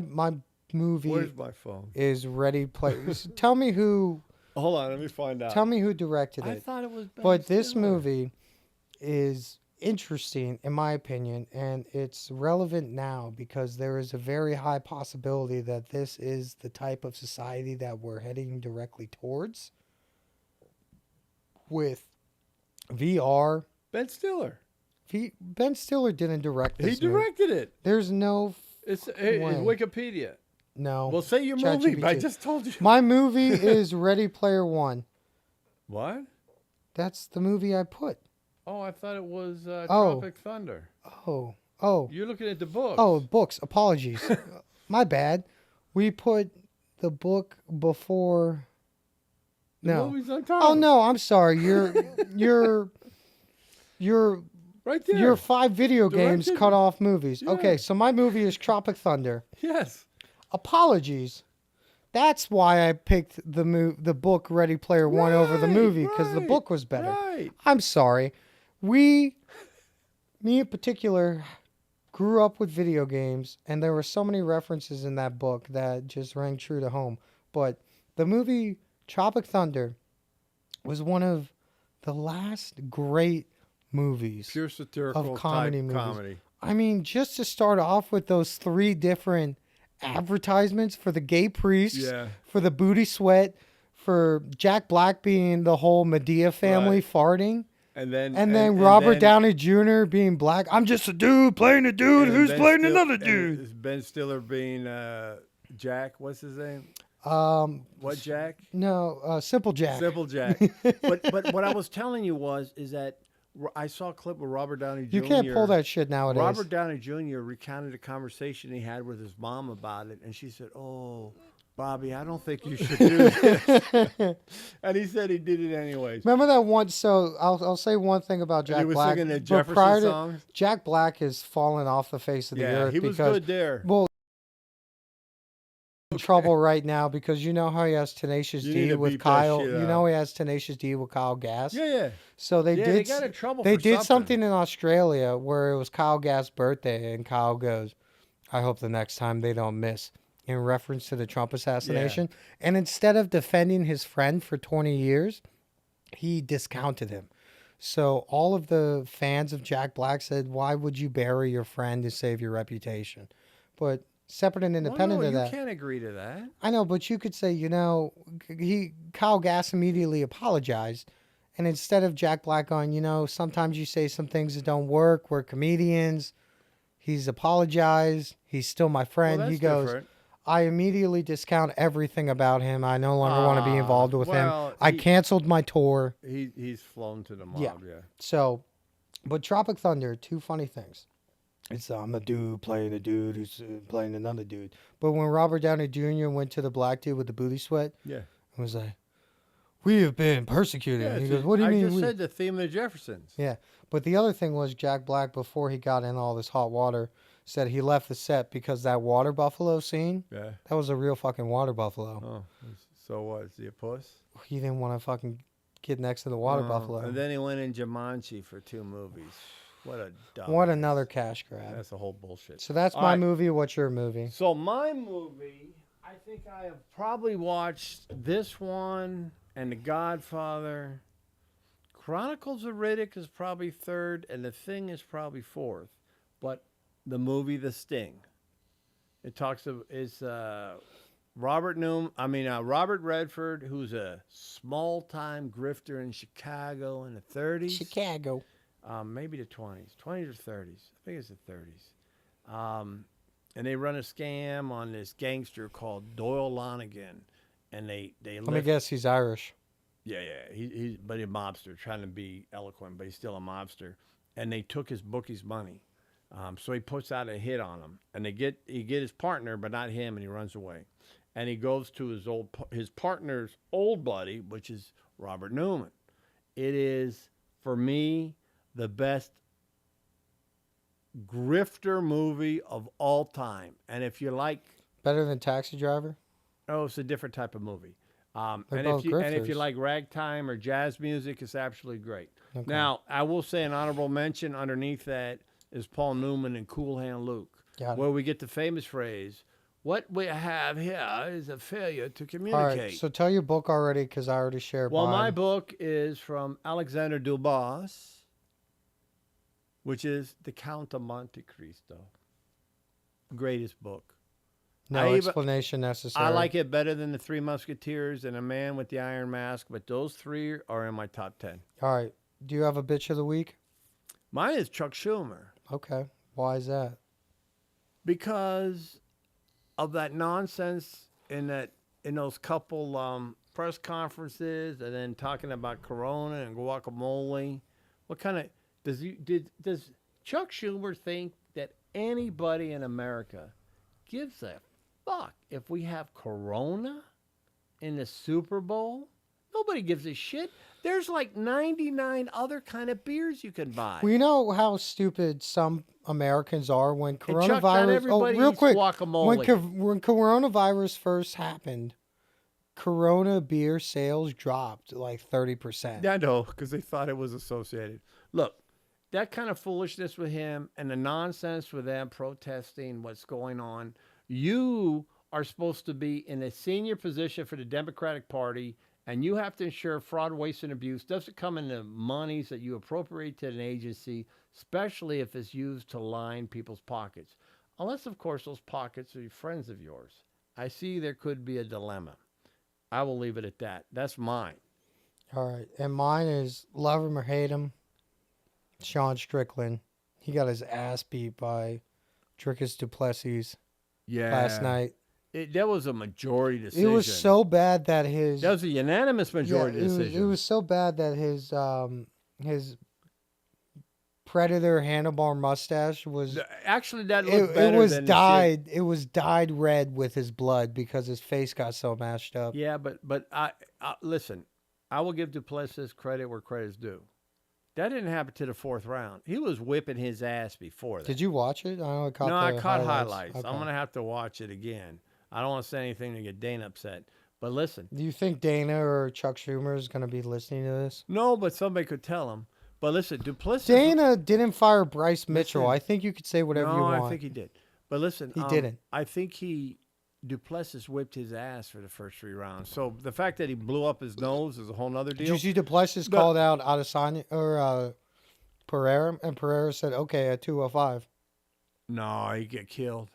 Speaker 5: movie
Speaker 4: Where's my phone?
Speaker 5: is Ready Player. Tell me who.
Speaker 4: Hold on, let me find out.
Speaker 5: Tell me who directed
Speaker 4: I
Speaker 5: it.
Speaker 4: thought it was Ben
Speaker 5: But this
Speaker 4: Stiller.
Speaker 5: movie is interesting, in my opinion, and it's relevant now because there is a very high possibility that this is the type of society that we're heading directly towards. With VR,
Speaker 4: Ben Stiller.
Speaker 5: Ben Stiller didn't direct this.
Speaker 4: He directed it.
Speaker 5: There's no,
Speaker 4: It's
Speaker 5: way.
Speaker 4: Wikipedia.
Speaker 5: no.
Speaker 4: Well, say your movie.
Speaker 5: ChatGPT.
Speaker 4: But I just told you.
Speaker 5: My movie is Ready Player One.
Speaker 4: What?
Speaker 5: That's the movie I put.
Speaker 4: Oh, I thought it was
Speaker 5: Oh.
Speaker 4: Tropic Thunder.
Speaker 5: Oh.
Speaker 4: You're looking at the book.
Speaker 5: Oh, books. Apologies. My bad. We put the book before.
Speaker 4: the
Speaker 5: No.
Speaker 4: movie's on top.
Speaker 5: Oh no, I'm sorry. You're
Speaker 4: Right there.
Speaker 5: your 5 video games
Speaker 4: Directed-
Speaker 5: cut off movies.
Speaker 4: Yeah.
Speaker 5: Okay, so my movie is Tropic Thunder.
Speaker 4: Yes.
Speaker 5: Apologies. That's why I picked the book Ready Player One over the
Speaker 4: Right,
Speaker 5: movie, because the
Speaker 4: right,
Speaker 5: book was better.
Speaker 4: Right.
Speaker 5: I'm sorry. Me in particular, grew up with video games, and there were so many references in that book that just rang true to home. But the movie Tropic Thunder was one of the last great movies.
Speaker 4: Pure satirical
Speaker 5: comedy
Speaker 4: type
Speaker 5: movies.
Speaker 4: comedy.
Speaker 5: I mean, just to start off with those 3 different advertisements for the gay priest,
Speaker 4: Yeah.
Speaker 5: for the booty sweat, for Jack Black being the whole Medea family
Speaker 4: Right.
Speaker 5: farting.
Speaker 4: And then
Speaker 5: And then Robert Downey Jr. being black. I'm just a dude playing a dude
Speaker 4: and
Speaker 5: who's
Speaker 4: Ben
Speaker 5: playing
Speaker 4: Still-
Speaker 5: another
Speaker 4: and
Speaker 5: dude.
Speaker 4: Ben Stiller being Jack. What's his name? What Jack?
Speaker 5: No, Simple Jack.
Speaker 4: Simple Jack. but what I was telling you is that I saw a clip of Robert Downey Jr.
Speaker 5: You can't pull that shit nowadays.
Speaker 4: Robert Downey Jr. recounted a conversation he had with his mom about it, and she said, "Oh, Bobby, I don't think you should do this." And he said he did it anyways.
Speaker 5: Remember that one? So I'll say one thing about Jack
Speaker 4: he was
Speaker 5: Black.
Speaker 4: singing the
Speaker 5: but
Speaker 4: Jefferson
Speaker 5: prior to-
Speaker 4: songs?
Speaker 5: Jack Black has fallen off the face of the
Speaker 4: Yeah,
Speaker 5: earth
Speaker 4: he was
Speaker 5: because
Speaker 4: good there.
Speaker 5: well, in trouble right now because you know how he has Tenacious
Speaker 4: You need
Speaker 5: D
Speaker 4: to
Speaker 5: with
Speaker 4: beat that
Speaker 5: Kyle.
Speaker 4: shit
Speaker 5: You
Speaker 4: out.
Speaker 5: know he has Tenacious D with Kyle Gass.
Speaker 4: Yeah.
Speaker 5: So they
Speaker 4: Yeah,
Speaker 5: did.
Speaker 4: they got in trouble
Speaker 5: They
Speaker 4: for
Speaker 5: did
Speaker 4: something.
Speaker 5: something in Australia where it was Kyle Gass' birthday, and Kyle goes, "I hope the next time they don't miss," in reference to the Trump assassination. And instead of defending his friend for 20 years, he discounted him. So all of the fans of Jack Black said, "Why would you bury your friend to save your reputation?" But separate and independent
Speaker 4: Well,
Speaker 5: of
Speaker 4: no,
Speaker 5: that,
Speaker 4: you can't agree to that.
Speaker 5: I know, but you could say, Kyle Gass immediately apologized. And instead of Jack Black going, sometimes you say some things that don't work. We're comedians. He's apologized. He's still my friend.
Speaker 4: Well,
Speaker 5: He
Speaker 4: that's
Speaker 5: goes,
Speaker 4: different.
Speaker 5: I immediately discount everything about him. I no longer want to be involved with
Speaker 4: well,
Speaker 5: him. I
Speaker 4: he-
Speaker 5: canceled my tour.
Speaker 4: He's flown to the mob.
Speaker 5: Yeah.
Speaker 4: Yeah.
Speaker 5: So, but Tropic Thunder, 2 funny things. It's I'm a dude playing a dude who's playing another dude. But when Robert Downey Jr. went to the black dude with the booty sweat,
Speaker 4: Yeah.
Speaker 5: it was like, "We have been persecuted."
Speaker 4: Yeah,
Speaker 5: And he
Speaker 4: it's-
Speaker 5: goes, "What do you
Speaker 4: I
Speaker 5: mean?"
Speaker 4: just
Speaker 5: we?"
Speaker 4: said the theme of the Jeffersons.
Speaker 5: Yeah. But the other thing was Jack Black, before he got in all this hot water, said he left the set because that water buffalo scene,
Speaker 4: Yeah.
Speaker 5: that was a real fucking water buffalo.
Speaker 4: Oh, so what? Is he a puss?
Speaker 5: He didn't want to fucking get next to the water buffalo.
Speaker 4: And then he went in Jumanji for 2 movies. What a dumb.
Speaker 5: What another cash grab.
Speaker 4: That's a whole bullshit.
Speaker 5: So that's
Speaker 4: All
Speaker 5: my
Speaker 4: right.
Speaker 5: movie. What's your movie?
Speaker 4: So my movie, I think I have probably watched this one and The Godfather. Chronicles of Riddick is probably third, and The Thing is probably fourth. But the movie The Sting, it talks of is Robert Redford, who's a small-time grifter in Chicago in the 30s.
Speaker 5: Chicago.
Speaker 4: Maybe the 20s or 30s. I think it's the 30s. And they run a scam on this gangster called Doyle Lonigan. And they
Speaker 5: Let me guess, he's Irish.
Speaker 4: Yeah. He's but a mobster, trying to be eloquent, but he's still a mobster. And they took his bookie's money. So he puts out a hit on him. And he get his partner, but not him, and he runs away. And he goes to his partner's old buddy, which is Robert Newman. It is, for me, the best grifter movie of all time. And if you like...
Speaker 5: Better than Taxi Driver?
Speaker 4: Oh, it's a different type of movie. And
Speaker 5: both
Speaker 4: if you
Speaker 5: grifters.
Speaker 4: like ragtime or jazz music, it's absolutely great.
Speaker 5: Okay.
Speaker 4: Now, I will say an honorable mention underneath that is Paul Newman and Cool Hand Luke,
Speaker 5: Got it.
Speaker 4: where we get the famous phrase, "What we have here is a failure to
Speaker 5: All
Speaker 4: communicate."
Speaker 5: right, so tell your book already because I already shared
Speaker 4: Well, my
Speaker 5: mine.
Speaker 4: book is from Alexander Dumas, which is The Count of Monte Cristo. Greatest book.
Speaker 5: No
Speaker 4: I even-
Speaker 5: explanation necessary.
Speaker 4: I like it better than The Three Musketeers and A Man with the Iron Mask, but those three are in my top 10.
Speaker 5: All right. Do you have a bitch of the week?
Speaker 4: Mine is Chuck Schumer
Speaker 5: Okay. Why is that?
Speaker 4: because of that nonsense in those couple press conferences, and then talking about Corona and guacamole. What kind of does Chuck Schumer think that anybody in America gives a fuck if we have Corona in the Super Bowl? Nobody gives a shit. There's like 99 other kind of beers you can buy.
Speaker 5: We know how stupid some Americans are when
Speaker 4: And Chuck, not
Speaker 5: coronavirus.
Speaker 4: everybody
Speaker 5: real
Speaker 4: eats
Speaker 5: quick,
Speaker 4: guacamole.
Speaker 5: when coronavirus first happened, Corona beer sales dropped like 30%.
Speaker 4: I know, because they thought it was associated. Look, that kind of foolishness with him and the nonsense with them protesting what's going on. You are supposed to be in a senior position for the Democratic Party, and you have to ensure fraud, waste, and abuse doesn't come in the monies that you appropriate to an agency, especially if it's used to line people's pockets. Unless, of course, those pockets are friends of yours. I see there could be a dilemma. I will leave it at that. That's mine.
Speaker 5: All right. And mine is love him or hate him, Sean Strickland. He got his ass beat by Drickus Duplessis last night.
Speaker 4: That was a majority decision.
Speaker 5: It was so bad that his...
Speaker 4: That was a unanimous majority decision.
Speaker 5: It was so bad that his Predator handlebar mustache was...
Speaker 4: Actually, that looked better
Speaker 5: it was
Speaker 4: than
Speaker 5: dyed. It was dyed red with his blood because his face got so mashed up.
Speaker 4: Yeah, but I listen. I will give Duplessis credit where credit's due. That didn't happen to the fourth round. He was whipping his ass before that.
Speaker 5: Did you watch it? I caught
Speaker 4: I
Speaker 5: the
Speaker 4: caught highlights.
Speaker 5: Okay.
Speaker 4: I'm gonna have to watch it again. I don't want to say anything to get Dana upset. But listen.
Speaker 5: Do you think Dana or Chuck Schumer is going to be listening to this?
Speaker 4: No, but somebody could tell him. But listen, Duplessis.
Speaker 5: Dana didn't fire Bryce Mitchell.
Speaker 4: Listen,
Speaker 5: I think you could say whatever you want.
Speaker 4: I think he did. But listen,
Speaker 5: He didn't.
Speaker 4: I think Duplessis whipped his ass for the first 3 rounds. So the fact that he blew up his nose is a whole nother deal.
Speaker 5: Did you see Duplessis called out Adesanya or Pereira, and Pereira said, "Okay, at 205."
Speaker 4: No, he get killed.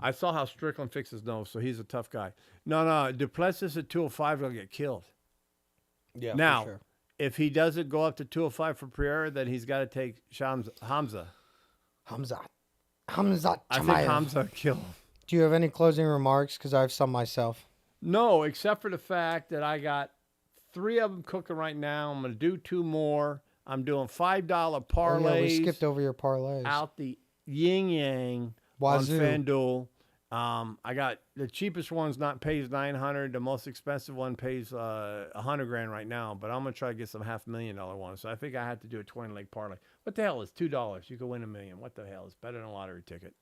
Speaker 4: I saw how Strickland fixed his nose, so he's a tough guy. No, Duplessis at 205 will get killed.
Speaker 5: Yeah,
Speaker 4: now,
Speaker 5: for sure.
Speaker 4: if he doesn't go up to 205 for Pereira, then he's got to take Hamza.
Speaker 5: Hamzat
Speaker 4: I think Hamza kill him.
Speaker 5: Do you have any closing remarks? Because I have some myself.
Speaker 4: No, except for the fact that I got 3 of them cooking right now. I'm going to do 2 more. I'm doing $5 parlays.
Speaker 5: Oh, yeah, we skipped over your parlays.
Speaker 4: Out the yin yang
Speaker 5: Wazoo.
Speaker 4: on FanDuel. I got the cheapest one's pays $900. The most expensive one pays $100,000 right now. But I'm gonna try to get some $500,000 ones. So I think I have to do a 20-leg parlay. What the hell is $2? You can win $1 million. What the hell? It's better than a lottery ticket.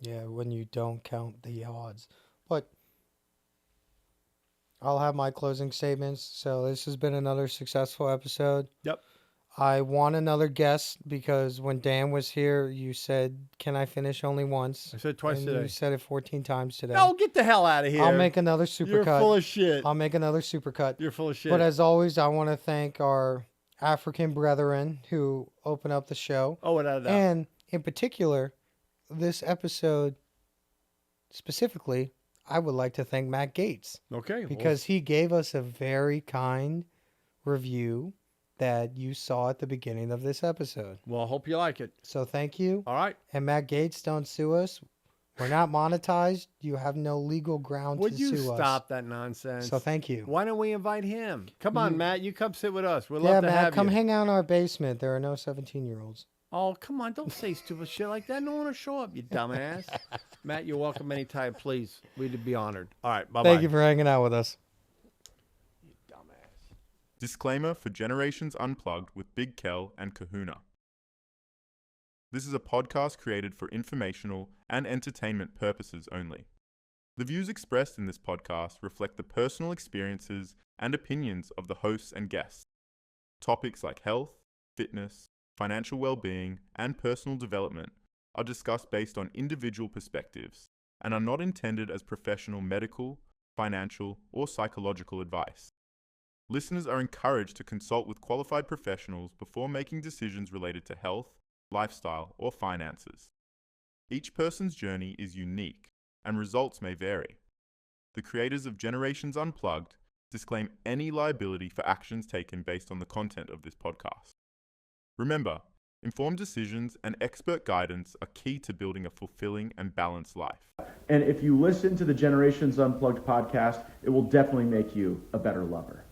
Speaker 5: Yeah, when you don't count the odds. But I'll have my closing statements. So this has been another successful episode.
Speaker 4: Yep.
Speaker 5: I want another guest because when Dan was here, you said, "Can I finish only once?"
Speaker 4: I said twice
Speaker 5: and
Speaker 4: today.
Speaker 5: You said it 14 times today.
Speaker 4: No, get the hell out of here.
Speaker 5: I'll make another supercut.
Speaker 4: You're full of shit.
Speaker 5: I'll make another supercut.
Speaker 4: You're full of shit.
Speaker 5: But as always, I want to thank our African brethren who open up the show.
Speaker 4: Oh, without a doubt.
Speaker 5: And in particular, this episode specifically, I would like to thank Matt Gaetz.
Speaker 4: Okay.
Speaker 5: Because he gave us a very kind review that you saw at the beginning of this episode.
Speaker 4: Well, I hope you like it.
Speaker 5: So thank you.
Speaker 4: All right.
Speaker 5: And Matt Gaetz, don't sue us. We're not monetized. You have no legal ground
Speaker 4: Would
Speaker 5: to
Speaker 4: you
Speaker 5: sue us.
Speaker 4: stop that nonsense?
Speaker 5: So thank you.
Speaker 4: Why don't we invite him? Come on, Matt. You come sit with us. We'd
Speaker 5: Yeah,
Speaker 4: love to
Speaker 5: Matt,
Speaker 4: have
Speaker 5: come
Speaker 4: you.
Speaker 5: hang out in our basement. There are no 17-year-olds.
Speaker 4: Oh, come on. Don't say stupid shit like that. No one will show up, you dumbass. Matt, you're welcome anytime, please. We'd be honored. All right. Bye-bye.
Speaker 5: Thank you for hanging out with us.
Speaker 4: You dumbass.
Speaker 6: Disclaimer for Generations Unplugged with Big Kel and Kahuna. This is a podcast created for informational and entertainment purposes only. The views expressed in this podcast reflect the personal experiences and opinions of the hosts and guests. Topics like health, fitness, financial well-being, and personal development are discussed based on individual perspectives and are not intended as professional medical, financial, or psychological advice. Listeners are encouraged to consult with qualified professionals before making decisions related to health, lifestyle, or finances. Each person's journey is unique, and results may vary. The creators of Generations Unplugged disclaim any liability for actions taken based on the content of this podcast. Remember, informed decisions and expert guidance are key to building a fulfilling and balanced life.
Speaker 3: And if you listen to the Generations Unplugged podcast, it will definitely make you a better lover.